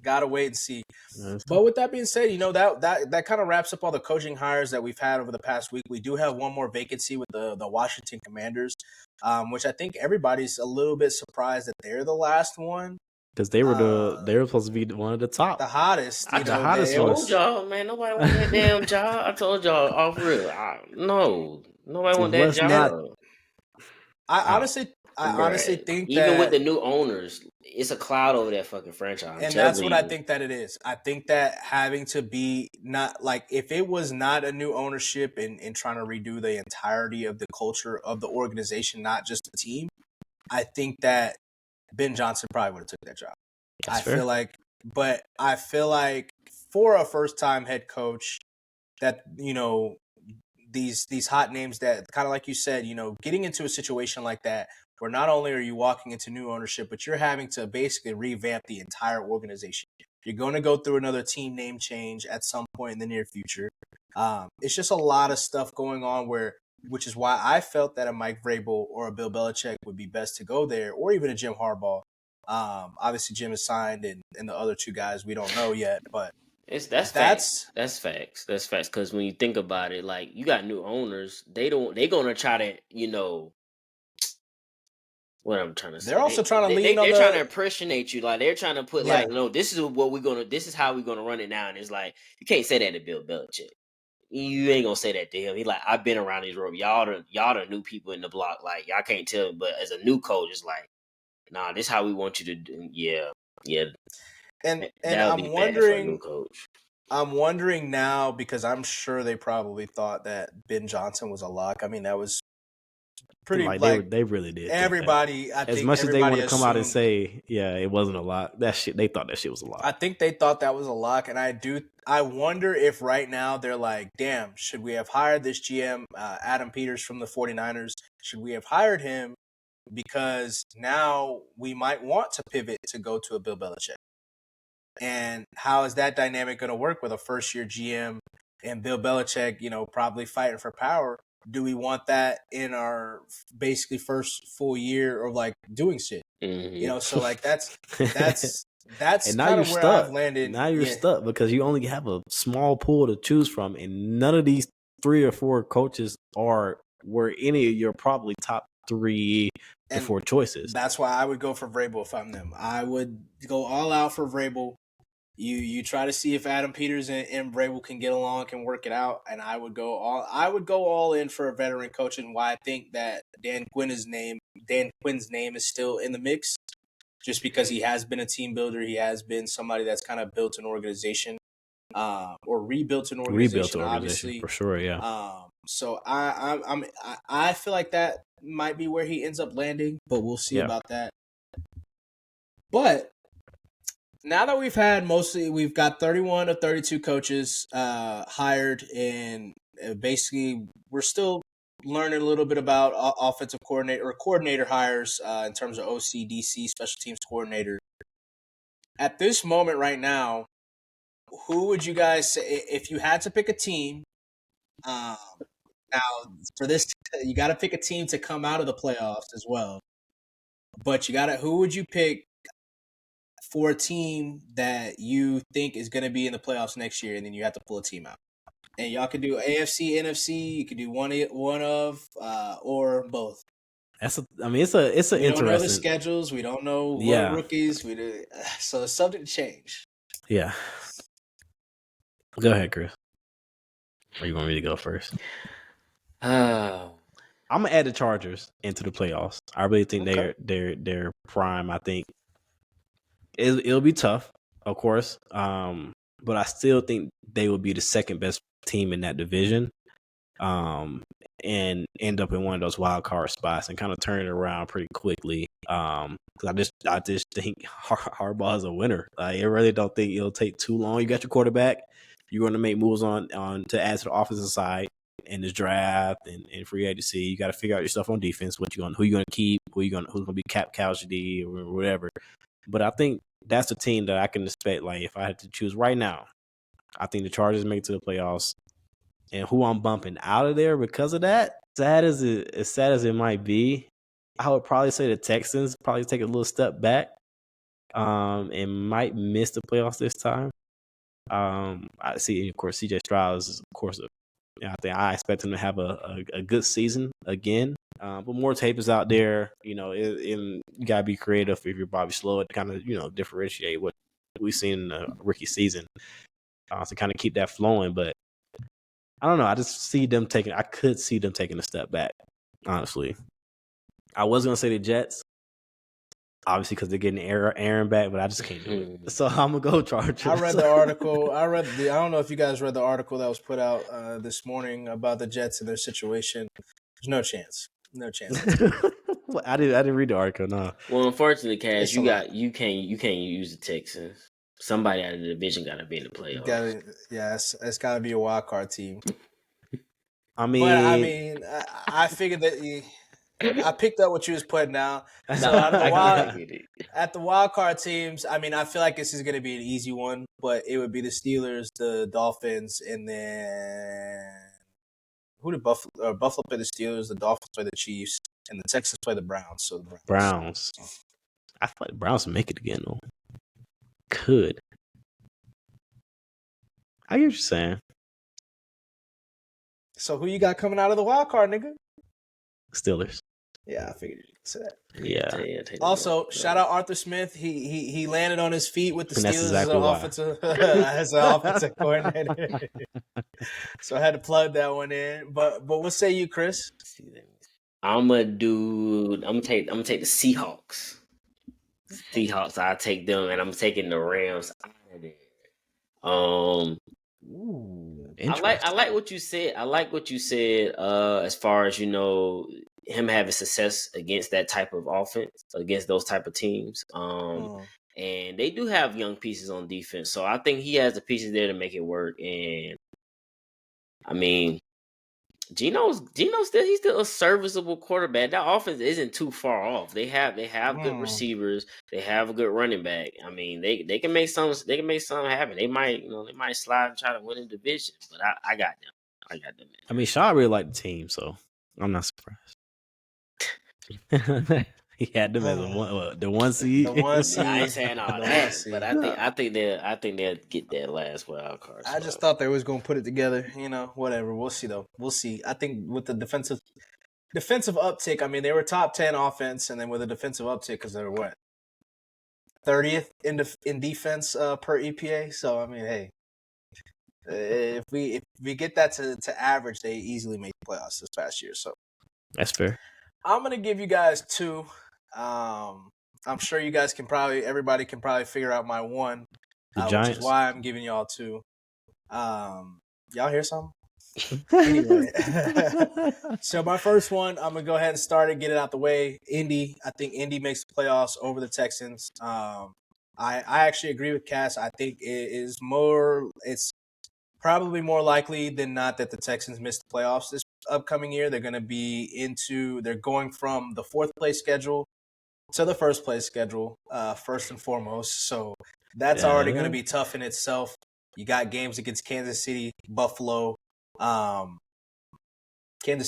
But with that being said, that kind of wraps up all the coaching hires that we've had over the past week. We do have one more vacancy with the Washington Commanders, which I think everybody's a little bit surprised that they're the last one. Because they were supposed to be one of the top, the hottest. I told y'all, man, nobody want that damn job. I told y'all off real. No, nobody want that job. I honestly think even with the new owners, it's a cloud over that fucking franchise. And that's what I think that it is. I think that having to be not like, if it was not a new ownership and trying to redo the entirety of the culture of the organization, not just the team, I think that Ben Johnson probably would have took that job. I feel like for a first time head coach that, these hot names that kind of like you said, getting into a situation like that, where not only are you walking into new ownership, but you're having to basically revamp the entire organization. You're going to go through another team name change at some point in the near future. It's just a lot of stuff going on which is why I felt that a Mike Vrabel or a Bill Belichick would be best to go there, or even a Jim Harbaugh. Obviously Jim is signed, and the other two guys we don't know yet, but that's facts. That's facts. Because when you think about it, like, you got new owners, they're gonna try to, what I'm trying to say. They're also trying to lean on. They're trying to impersonate you. Like, they're trying to put like, no, this is how we're gonna run it now. And it's like, you can't say that to Bill Belichick. You ain't gonna say that to him. He like, I've been around these ropes. Y'all the new people in the block. Like, y'all can't tell him. But as a new coach, it's like, nah, this is how we want you to do. Yeah. And I'm wondering now, because I'm sure they probably thought that Ben Johnson was a lock. I mean, that was pretty like like they really did. everybody. I As think much as they want to everybody come out and assumed- say, yeah, it wasn't a lock. That shit, they thought that shit was a lock. I think they thought that was a lock, and I wonder if right now they're like, damn, should we have hired this GM, Adam Peters from the 49ers? Should we have hired him? Because now we might want to pivot to go to a Bill Belichick. And how is that dynamic going to work with a first-year GM and Bill Belichick, probably fighting for power? Do we want that in our basically first full year of like doing shit? Mm-hmm. So like that's And now kind you're of where stuck. I've landed. Now you're stuck because you only have a small pool to choose from, and none of these 3 or 4 coaches were any of your probably top 3 to 4 choices. That's why I would go for Vrabel if I'm them. I would go all out for Vrabel. You try to see if Adam Peters and Vrabel can get along, can work it out, and I would go all in for a veteran coach, and why I think that Dan Quinn's name is still in the mix, just because he has been a team builder, he has been somebody that's kind of built an organization, or rebuilt an organization, obviously for sure, yeah. So I feel like that might be where he ends up landing, but we'll see about that. But now that we've got 31 of 32 coaches hired, and basically we're still learning a little bit about offensive coordinator hires in terms of OC, DC, special teams coordinator. At this moment right now, who would you guys say, if you had to pick a team? Now for this, you got to pick a team to come out of the playoffs as well. But who would you pick for a team that you think is going to be in the playoffs next year, and then you have to pull a team out? And y'all could do AFC, NFC. You could do one of or both. It's an interesting. We don't know the schedules. We don't know what rookies. So it's subject to change. Yeah. Go ahead, Chris. Or you want me to go first? I'm gonna add the Chargers into the playoffs. I really think they're prime. I think it'll be tough, of course, but I still think they will be the second best team in that division, and end up in one of those wild card spots and kind of turn it around pretty quickly. Because I just think Harbaugh is a winner. I really don't think it'll take too long. You got your quarterback. You're going to make moves on to add to the offensive side in this draft and free agency. You got to figure out your stuff on defense. Who you going to keep? Who's going to be cap casualty or whatever. But I think that's the team that I can expect. Like if I had to choose right now, I think the Chargers make it to the playoffs. And who I'm bumping out of there because of that, as sad as it might be, I would probably say the Texans probably take a little step back, and might miss the playoffs this time. I see, of course, CJ Stroud is, of course, I think I expect him to have a good season again. But more tape is out there, and you gotta be creative if you're Bobby Slow to kind of differentiate what we've seen in the rookie season, to kind of keep that flowing. But I don't know. I could see them taking a step back, honestly. I was going to say the Jets, obviously, because they're getting Aaron back, but I just can't do it. So I'm going to go Chargers. I read the article. I don't know if you guys read the article that was put out this morning about the Jets and their situation. There's no chance. No chance. I didn't read the article, no. Well, unfortunately, Cash, you can't use the Texans. Somebody out of the division got to be in the playoffs. It's got to be a wild card team. I figured that I picked up what you was putting down. So at the wild card teams, I feel like this is going to be an easy one, but it would be the Steelers, the Dolphins, and then who did Buffalo play the Steelers, the Dolphins play the Chiefs, and the Texans play the Browns. So the Browns. I feel like the Browns will make it again, though. Could. I get what you're saying. So who you got coming out of the wild card, nigga? Steelers. Yeah, I figured you could say that. Yeah. Also, shout out Arthur Smith. He landed on his feet with the Steelers as an offensive coordinator. So I had to plug that one in. But what say you, Chris? I'm gonna take the Seahawks. Seahawks, I take them, and I'm taking the Rams out of there. I like what you said. I like what you said. As far as him having success against that type of offense, against those type of teams. And they do have young pieces on defense, so I think he has the pieces there to make it work. And I mean, Geno's he's still a serviceable quarterback. That offense isn't too far off. They have good receivers. They have a good running back. I mean, they can make something happen. They might slide and try to win the division, but I got them. Man. I mean, Shaw really liked the team, so I'm not surprised. He had them as the 1 seed. The 1 seed. I ain't saying all that, but I think they'll get that last wild card. I just thought they was going to put it together. Whatever. We'll see though. We'll see. I think with the defensive uptick, I mean they were top 10 offense, and then with a defensive uptick because they were what 30th in defense per EPA. So I mean, hey, if we get that to average, they easily made the playoffs this past year. So that's fair. I'm gonna give you guys 2. I'm sure you guys everybody can probably figure out my 1, Giants. which is why I'm giving y'all 2. Y'all hear something? Anyway, so my first one, I'm gonna go ahead and start it, get it out the way. Indy, I think Indy makes the playoffs over the Texans. I actually agree with Cass. I think it's probably more likely than not that the Texans miss the playoffs this upcoming year. They're they're going from the 4th place schedule to the 1st place schedule, first and foremost. So that's already going to be tough in itself. You got games against Kansas City, Buffalo, and I can't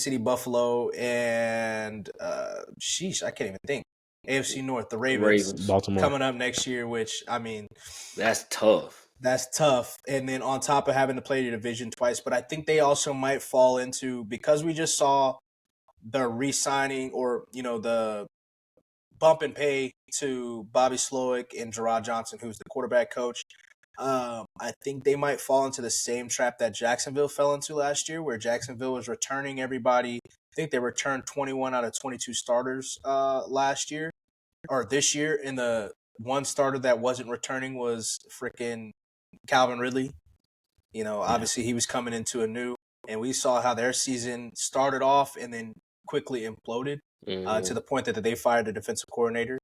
even think. AFC North, the Ravens, Baltimore coming up next year, which I mean, that's tough. That's tough. And then on top of having to play the division twice, but I think they also might fall into, because we just saw the re-signing or, the bump in pay to Bobby Slowick and Gerard Johnson, who's the quarterback coach. I think they might fall into the same trap that Jacksonville fell into last year, where Jacksonville was returning everybody. I think they returned 21 out of 22 starters last year or this year. And the one starter that wasn't returning was freaking Calvin Ridley. Obviously he was coming into a new, and we saw how their season started off and then quickly imploded to the point that they fired the defensive coordinator.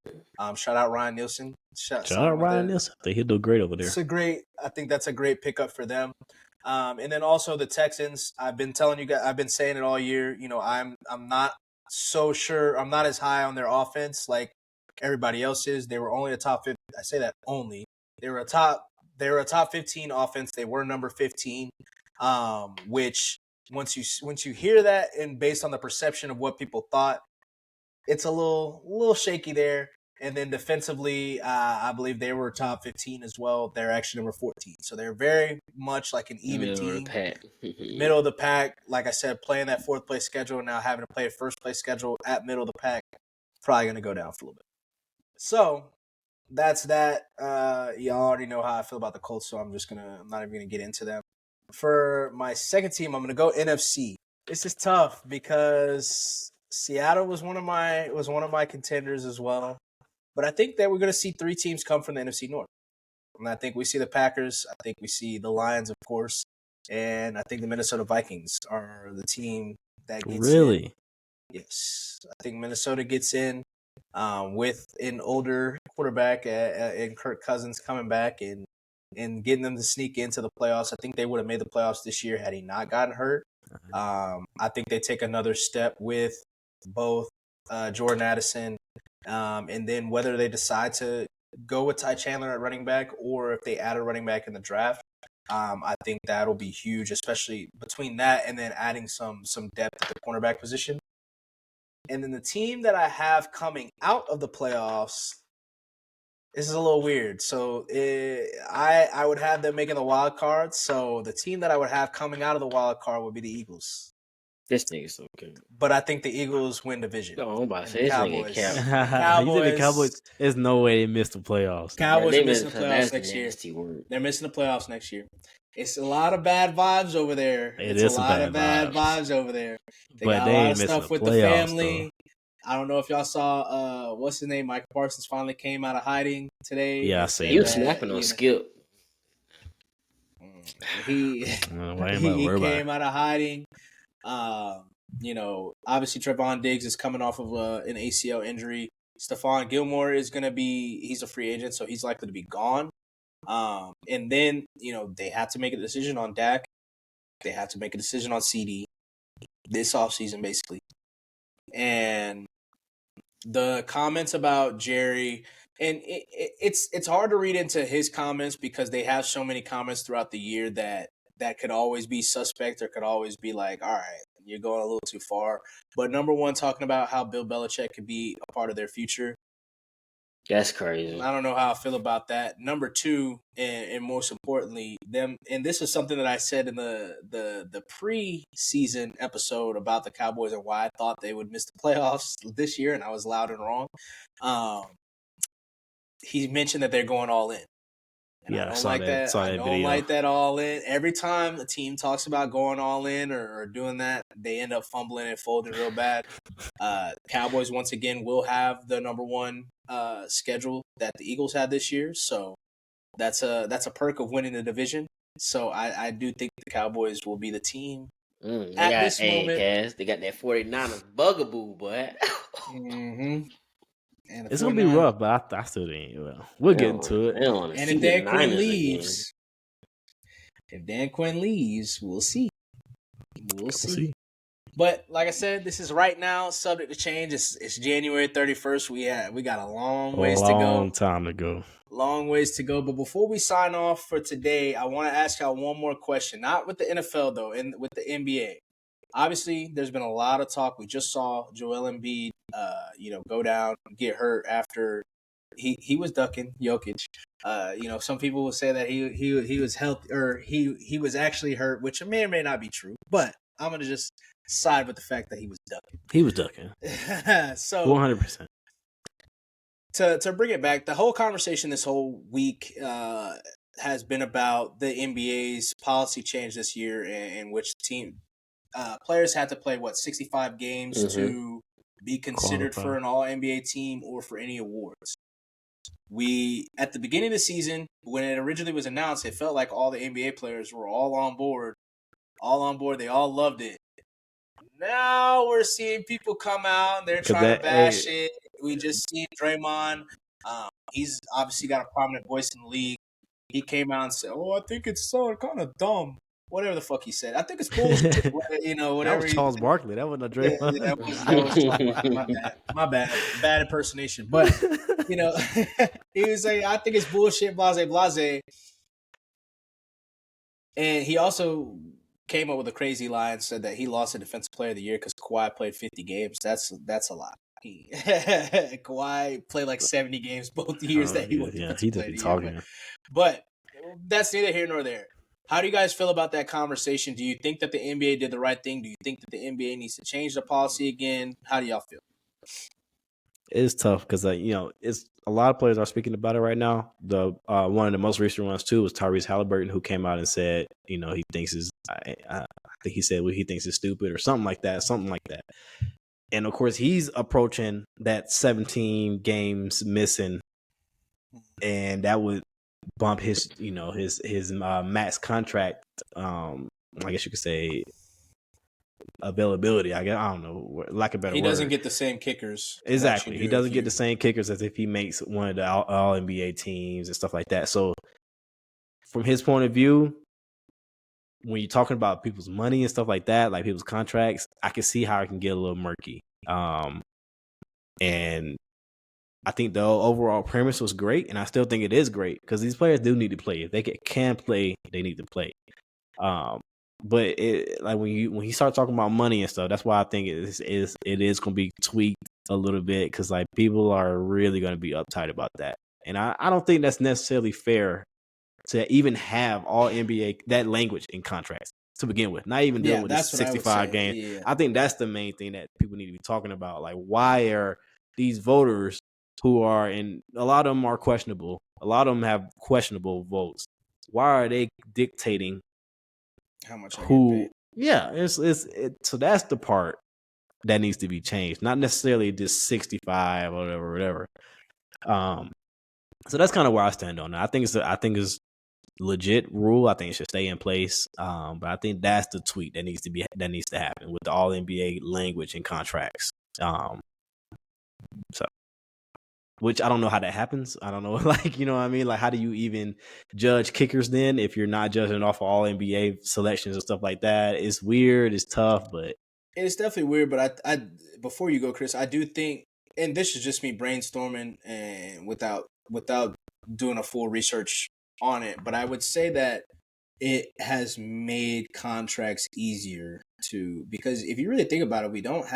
Shout out Ryan Nielsen. Shout out Ryan Nielsen. He'll do great over there. I think that's a great pickup for them. And then also the Texans. I've been telling you guys, I've been saying it all year. I'm not so sure. I'm not as high on their offense like everybody else is. They were only a top 50. I say that only. They were a top 15 offense. They were number 15, which once you hear that, and based on the perception of what people thought, it's a little shaky there. And then defensively, I believe they were top 15 as well. They're actually number 14. So they're very much like an even team. Middle of the pack. Like I said, playing that 4th place schedule, now having to play a 1st place schedule at middle of the pack, probably going to go down for a little bit. So that's that. Y'all already know how I feel about the Colts, so I'm not even gonna get into them. For my second team, I'm gonna go NFC. This is tough because Seattle was one of my contenders as well. But I think that we're gonna see 3 teams come from the NFC North. And I think we see the Packers, I think we see the Lions, of course, and I think the Minnesota Vikings are the team that gets really in. Yes. I think Minnesota gets in. With an older quarterback and Kirk Cousins coming back and getting them to sneak into the playoffs. I think they would have made the playoffs this year had he not gotten hurt. I think they take another step with both Jordan Addison and then whether they decide to go with Ty Chandler at running back or if they add a running back in the draft. I think that'll be huge, especially between that and then adding some depth at the cornerback position. And then the team that I have coming out of the playoffs, this is a little weird. So I would have them making the wild card. So the team that I would have coming out of the wild card would be the Eagles. This nigga's okay. But I think the Eagles win division. No, I'm about to say this nigga Cowboys. The Cowboys. There's no way they missed the playoffs. Cowboys are missing the playoffs next year. They're missing the playoffs next year. It's a lot of bad vibes over there. It's a lot of bad vibes over there. They got a lot of stuff with the family. Though. I don't know if y'all saw what's his name? Michael Parsons finally came out of hiding today. Yeah, I see. He was snapping on Skip. He came out of hiding. Obviously Trevon Diggs is coming off of an ACL injury. Stephon Gilmore is going to he's a free agent, so he's likely to be gone. And then, they had to make a decision on Dak. They had to make a decision on CD this offseason, basically. And the comments about Jerry, and it's hard to read into his comments because they have so many comments throughout the year that could always be suspect or could always be like, all right, you're going a little too far. But number one, talking about how Bill Belichick could be a part of their future. That's crazy. I don't know how I feel about that. Number two, and most importantly, and this is something that I said in the pre-season episode about the Cowboys and why I thought they would miss the playoffs this year, and I was loud and wrong. He mentioned that they're going all in. And yeah, I don't like that. I don't like that all in. Every time a team talks about going all in or doing that, they end up fumbling and folding real bad. Cowboys, once again, will have the number one schedule that the Eagles had this year. So that's a perk of winning the division. So I do think the Cowboys will be the team at this moment. Cass, they got that 49ers bugaboo, boy. Mm-hmm. It's going to be rough, but I still think we'll get into it. And if Dan Quinn leaves, we'll see. We'll see. But like I said, this is right now, subject to change. It's January 31st. We got a long ways to go. Long time to go. Long ways to go. But before we sign off for today, I want to ask y'all one more question. Not with the NFL, though, and with the NBA. Obviously, there's been a lot of talk. We just saw Joel Embiid, go down, get hurt after he was ducking Jokic. Some people will say that he was healthy or he was actually hurt, which may or may not be true. But I'm gonna just side with the fact that he was ducking. He was ducking. So 100%. To bring it back, the whole conversation this whole week has been about the NBA's policy change this year, in which players had to play 65 games to be considered for an All-NBA team or for any awards. At the beginning of the season, when it originally was announced, it felt like all the NBA players were all on board. They all loved it. Now we're seeing people come out and they're trying to bash it. We just seen Draymond. He's obviously got a prominent voice in the league. He came out and said, I think it's so kind of dumb. Whatever the fuck he said. I think it's bullshit. Whatever. That was Charles Barkley. That wasn't a Draymond. Yeah, that was my bad. Bad impersonation. But, he was like, I think it's bullshit, blase. And he also came up with a crazy lie and said that he lost a Defensive Player of the Year because Kawhi played 50 games. That's a lot. Kawhi played like 70 games both years that he won. Yeah, he did be talking. But that's neither here nor there. How do you guys feel about that conversation? Do you think that the NBA did the right thing? Do you think that the NBA needs to change the policy again? How do y'all feel? It's tough because it's a lot of players are speaking about it right now. The one of the most recent ones too was Tyrese Halliburton, who came out and said, he thinks I think he said he thinks is stupid or something like that. And of course, he's approaching that 17 games missing, and that would bump his max contract. I guess you could say availability. I don't know, like a better word. He doesn't get the same kickers. Exactly, he doesn't get the same kickers as if he makes one of the all NBA teams and stuff like that. So, from his point of view, when you're talking about people's money and stuff like that, like people's contracts, I can see how it can get a little murky. And I think the overall premise was great, and I still think it is great because these players do need to play. If they can play, they need to play. But when you start talking about money and stuff, that's why I think it is going to be tweaked a little bit because like people are really going to be uptight about that, and I don't think that's necessarily fair to even have all NBA that language in contracts to begin with. Not even dealing with the 65 games. Yeah. I think that's the main thing that people need to be talking about. Like, why are these voters who are, and a lot of them are questionable. A lot of them have questionable votes. Why are they dictating how much? Yeah, so that's the part that needs to be changed. Not necessarily just 65 or whatever. So that's kind of where I stand on that. I think it's legit rule. I think it should stay in place. But I think that's the tweak that needs to happen with the All NBA language and contracts. So, which I don't know how that happens. I don't know, like, you know what I mean? Like, how do you even judge kickers then if you're not judging off of All NBA selections and stuff like that? It's weird. It's tough, but it's definitely weird. But I before you go, Chris, I do think, and this is just me brainstorming and without doing a full research on it, but I would say that it has made contracts easier because if you really think about it, we don't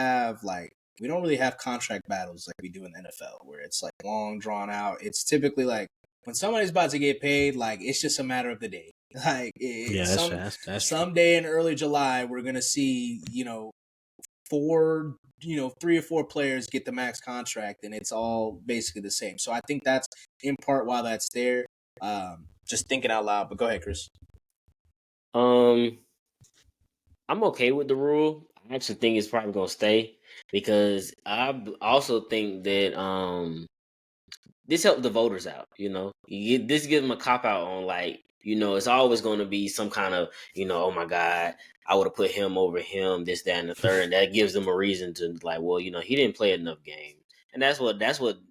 really have contract battles like we do in the NFL, where it's like long drawn out. It's typically like when somebody's about to get paid, like it's just a matter of the day. Like that's someday in early July, we're gonna see, 3 or 4 players get the max contract, and it's all basically the same. So I think that's in part why that's there. Just thinking out loud, but go ahead, Chris. I'm okay with the rule. I actually think it's probably gonna stay because I also think that this helps the voters out. This gives them a cop out on, like, it's always going to be some kind of, oh my God, I would have put him over him, this, that, and the third, and that gives them a reason to, like, well, he didn't play enough games, and that's what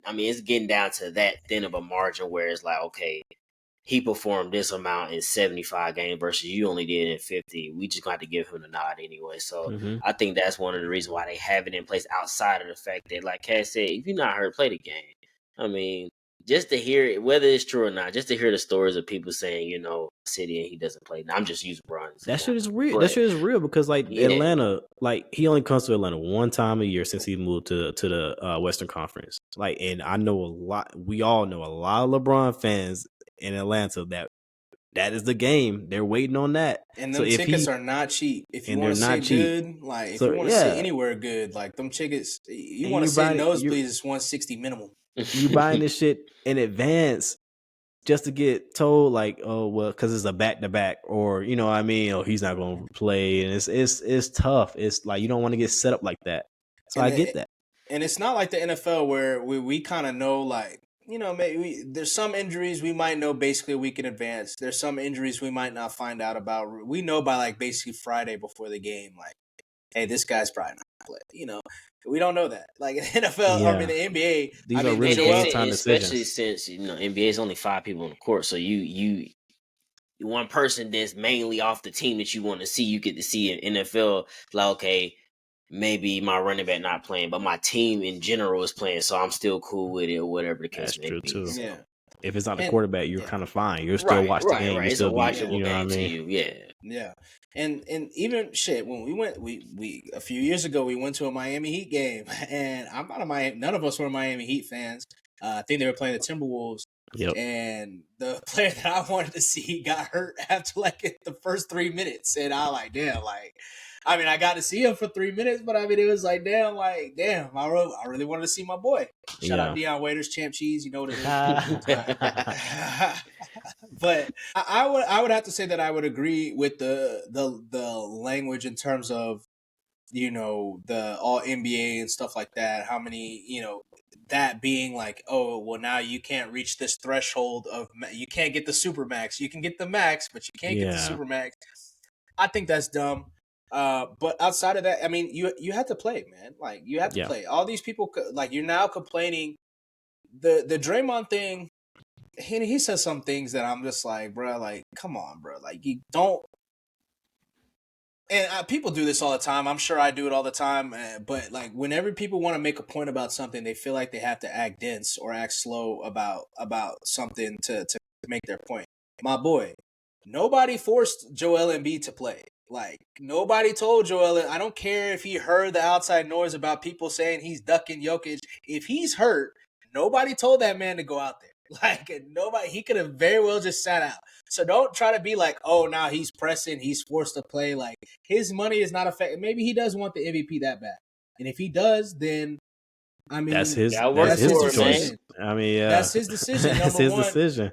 I mean. It's getting down to that thin of a margin where it's like, okay, he performed this amount in 75 games versus you only did it in 50. We just got to give him the nod anyway. So I think that's one of the reasons why they have it in place, outside of the fact that, like Cass said, if you're not hurt, play the game. I mean, just to hear it, whether it's true or not, just to hear the stories of people saying, City and he doesn't play. Now, I'm just using Bron's. That shit is real. That shit is real because, like, Atlanta, like, he only comes to Atlanta one time a year since he moved to the Western Conference. Like, and I know a lot. We all know a lot of LeBron fans in Atlanta that is the game. They're waiting on that. And them tickets are not cheap. If you want to sit good, like, if you want to sit anywhere good, like, them tickets, you want to sit nosebleeds, it's $160 minimum. You buying this shit in advance just to get told, like, oh, well, because it's a back-to-back, or, you know what I mean, oh, he's not going to play, and it's tough. It's like, you don't want to get set up like that. So I get that. And it's not like the NFL where we kind of know, like, maybe there's some injuries we might know basically a week in advance. There's some injuries we might not find out about. We know by, like, basically Friday before the game, like, hey, this guy's probably not going to play. We don't know that. Like, in the NFL, I mean, the NBA. These are really game-time decisions. Especially since, NBA is only 5 people on the court. So you one person that's mainly off the team that you want to see, you get to see in NFL, like, okay, maybe my running back not playing, but my team in general is playing, so I'm still cool with it, or whatever the case may be. That's true, too. Yeah. If it's not the quarterback, you're kind of fine. You're still watching the game. Right. It's a watchable game to you. Yeah. And even shit, when we went, we a few years ago, we went to a Miami Heat game, and I'm not a Miami. None of us were Miami Heat fans. I think they were playing the Timberwolves. Yep. And the player that I wanted to see got hurt after, like, the first 3 minutes, and I like, damn, like, I mean, I got to see him for 3 minutes, but I mean, it was like, damn, I really wanted to see my boy. Shout out Deion Waiters, Champ Cheese, you know what it is. But I would have to say that I would agree with the language in terms of, the All NBA and stuff like that. How many, that being like, oh, well, now you can't reach this threshold of, you can't get the super max. You can get the max, but you can't get the super max. I think that's dumb. But outside of that, I mean, you have to play, man. Like, you have to play. All these people, like, you're now complaining. The Draymond thing, he says some things that I'm just like, bro, like, come on, bro. Like, you don't. And people do this all the time. I'm sure I do it all the time. But, like, whenever people want to make a point about something, they feel like they have to act dense or act slow about something to make their point. My boy, nobody forced Joel Embiid to play. Like, nobody told Joel. I don't care if he heard the outside noise about people saying he's ducking Jokic. If he's hurt, nobody told that man to go out there. Like, nobody. He could have very well just sat out. So don't try to be like, oh, now he's pressing, he's forced to play. Like, his money is not affected. Maybe he does want the MVP that bad, and if he does, then I mean, that's his choice. I mean, that's his decision. That's his decision.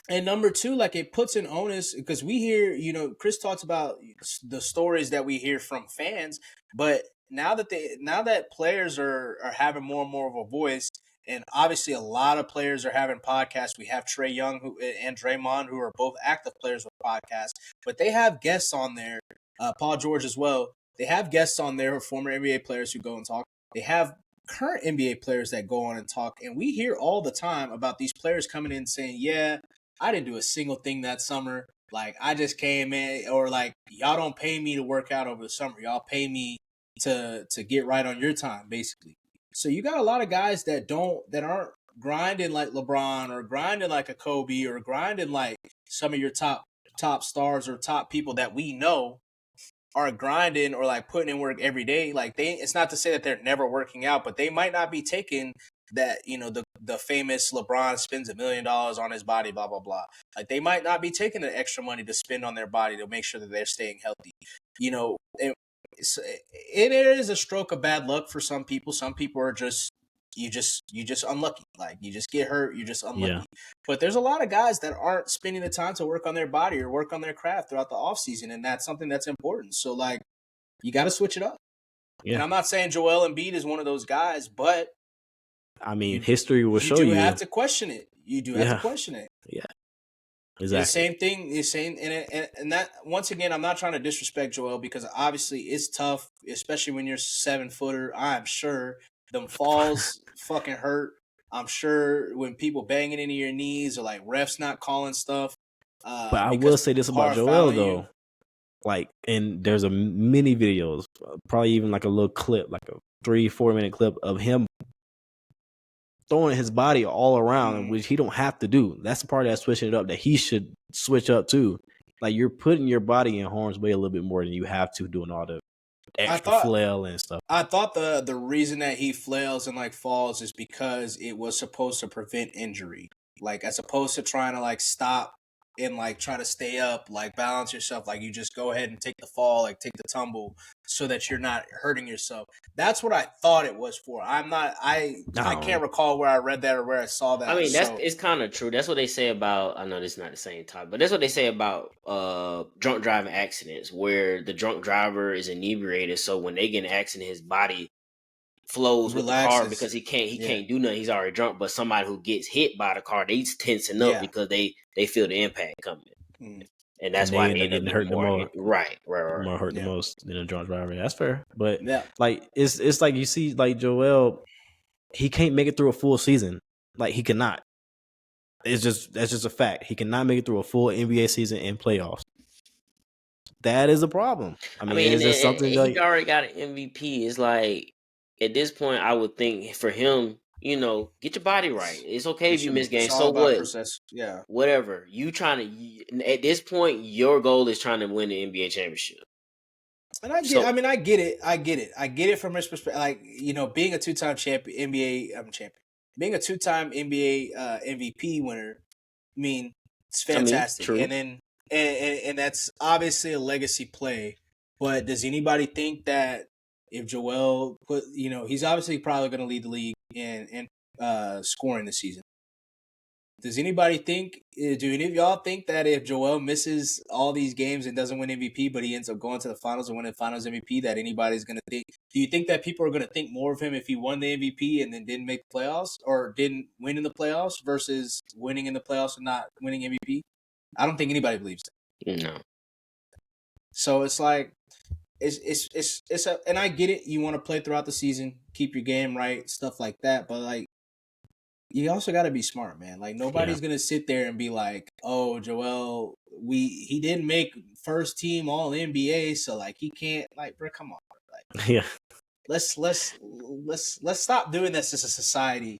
And number two, like, it puts an onus, because we hear, Chris talks about the stories that we hear from fans, but now that players are having more and more of a voice, And obviously, a lot of players are having podcasts. We have Trae Young and Draymond, who are both active players with podcasts, but they have guests on there. Paul George as well. They have guests on there, former NBA players who go and talk. They have current NBA players that go on and talk, and we hear all the time about these players coming in saying, "Yeah, I didn't do a single thing that summer. Like, I just came in," or like, "Y'all don't pay me to work out over the summer. Y'all pay me to get right on your time," basically. So you got a lot of guys that aren't grinding like LeBron or grinding like a Kobe or grinding like some of your top stars or top people that we know are grinding or like putting in work every day. Like, it's not to say that they're never working out, but they might not be taking that, the famous LeBron spends $1 million on his body, blah, blah, blah. Like, they might not be taking the extra money to spend on their body to make sure that they're staying healthy. It is a stroke of bad luck for some people. Some people are just you just unlucky. Like, you just get hurt, you're just unlucky. Yeah. But there's a lot of guys that aren't spending the time to work on their body or work on their craft throughout the off season, and that's something that's important. So, like, you got to switch it up. Yeah. And I'm not saying Joel Embiid is one of those guys, but I mean, history will show you. You do have to question it. You do have to question it. Yeah. Exactly. The same thing. The same, and that, once again, I'm not trying to disrespect Joel, because obviously it's tough, especially when you're 7-footer. I'm sure them falls fucking hurt. I'm sure when people banging into your knees or like refs not calling stuff. But I will say this about Joel though. Like, and there's a many videos, probably even like a little clip, like a 3-4 minute clip of him throwing his body all around, which he don't have to do. That's the part that's switching it up that he should switch up too. Like, you're putting your body in harm's way a little bit more than you have to, doing all the extra flail and stuff. I thought the reason that he flails and like falls is because it was supposed to prevent injury. Like, as opposed to trying to like stop and like try to stay up, like balance yourself, like you just go ahead and take the fall, like take the tumble, so that you're not hurting yourself. That's what I thought it was for. I can't recall where I read that or where I saw that. I mean, it's kind of true. That's what they say about, I know this is not the same topic, but that's what they say about drunk driving accidents, where the drunk driver is inebriated, so when they get in an accident, his body flows with the car because he can't do nothing. He's already drunk. But somebody who gets hit by the car, they tensing up because they feel the impact coming, and that's why they end up hurting the most. Right. More hurt the most than a drunk driver. That's fair, but like it's like you see, like Joel, he can't make it through a full season. Like, he cannot. That's just a fact. He cannot make it through a full NBA season and playoffs. That is a problem. I mean, is there something he like already got an MVP? It's like, at this point, I would think for him, get your body right. It's okay if you miss games. So what? Yeah. Whatever. At this point, your goal is trying to win the NBA championship. And I get it. I get it from his perspective. Like, being a two-time champion, being a two-time NBA MVP winner, I mean, it's fantastic. True. And then, and that's obviously a legacy play. But does anybody think that if Joel he's obviously probably going to lead the league in scoring this season. Do any of y'all think that if Joel misses all these games and doesn't win MVP, but he ends up going to the finals and winning Finals MVP, that anybody's going to think? Do you think that people are going to think more of him if he won the MVP and then didn't make the playoffs or didn't win in the playoffs versus winning in the playoffs and not winning MVP? I don't think anybody believes that. No. So it's like, and I get it. You want to play throughout the season, keep your game right, stuff like that. But like, you also got to be smart, man. Like, nobody's gonna sit there and be like, "Oh, Joel, he didn't make first team All NBA, so like he can't." Like, bro, come on, bro. Like, let's stop doing this as a society.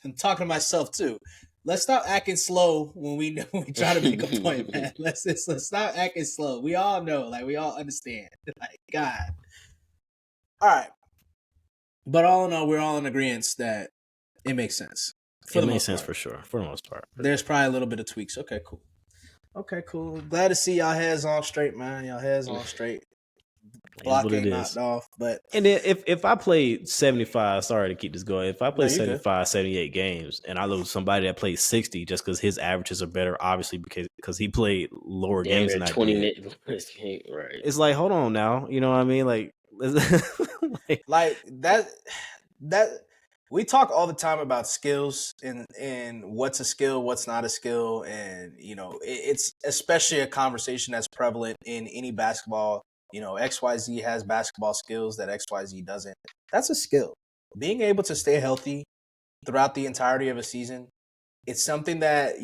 I'm talking to myself too. Let's stop acting slow when we try to make a point, man. Let's stop acting slow. We all know, like, we all understand. Like, God. All right. But all in all, we're all in agreement that it makes sense. It makes sense for sure, for the most part. There's probably a little bit of tweaks. Okay, cool. Glad to see y'all heads on straight, man. Y'all heads on straight. Block ain't knocked off, but and then if I played 75, sorry to keep this going. If I play 75, 78 games and I lose somebody that plays 60 just because his averages are better, obviously because he played lower games than I did. Right. It's like, hold on now, you know what I mean? Like that we talk all the time about skills and what's a skill, what's not a skill, and it's especially a conversation that's prevalent in any basketball. XYZ has basketball skills that XYZ doesn't. That's a skill. Being able to stay healthy throughout the entirety of a season, it's something that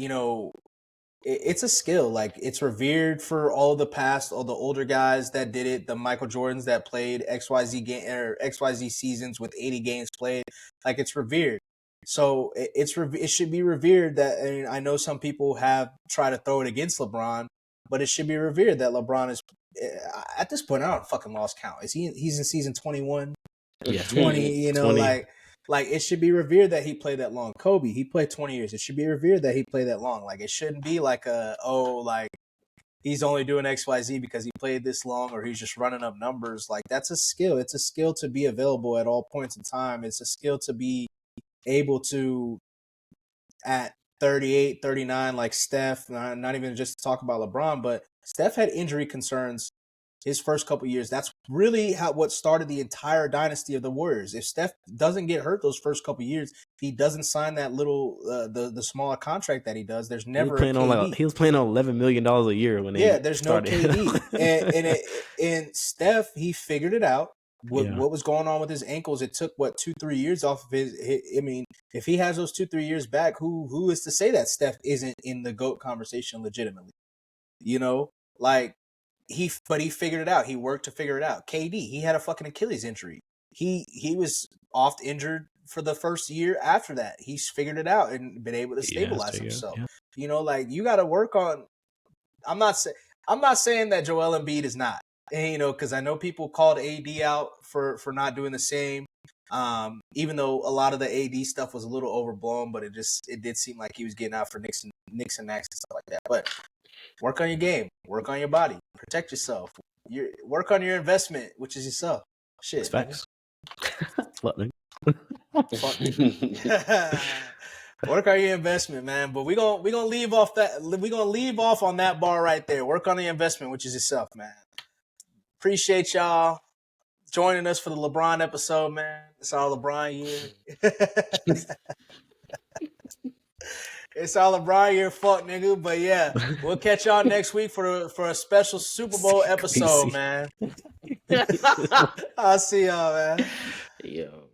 it's a skill. Like, it's revered for all the older guys that did it, the Michael Jordans that played XYZ seasons with 80 games played. Like, it's revered. So it should be revered that, and I know some people have tried to throw it against LeBron, but it should be revered that LeBron is, at this point, I don't fucking lost count. He's in season 21, Yeah, 20, 20. like it should be revered that he played that long. Kobe, he played 20 years. It should be revered that he played that long. Like, it shouldn't be like he's only doing XYZ because he played this long, or he's just running up numbers. Like, that's a skill. It's a skill to be available at all points in time. It's a skill to be able to, at 38, 39, like Steph, not even just to talk about LeBron, but Steph had injury concerns his first couple years. That's really what started the entire dynasty of the Warriors. If Steph doesn't get hurt those first couple years, he doesn't sign that little the smaller contract that he does. There's never a KD. He was playing on $11 million a year when there's started. No KD. and Steph, he figured it out. What was going on with his ankles? It took 2-3 years off of his. I mean, if he has those 2-3 years back, who is to say that Steph isn't in the GOAT conversation legitimately? But he figured it out. He worked to figure it out. KD, he had a fucking Achilles injury. He was oft injured for the first year after that. He's figured it out and been able to stabilize himself. Yeah. You got to work on. I'm not saying that Joel Embiid is not. Because I know people called AD out for not doing the same. Even though a lot of the AD stuff was a little overblown, but it did seem like he was getting out for Knicks and Knacks and stuff like that. But work on your game. Work on your body. Protect yourself. Work on your investment, which is yourself. Shit. Facts. Fuck. Work on your investment, man. But we gonna leave off that. We gonna leave off on that bar right there. Work on the investment, which is yourself, man. Appreciate y'all joining us for the LeBron episode, man. It's our LeBron year. It's our LeBron year, fuck nigga. But yeah, we'll catch y'all next week for a special Super Bowl episode, man. I'll see y'all, man. Yo.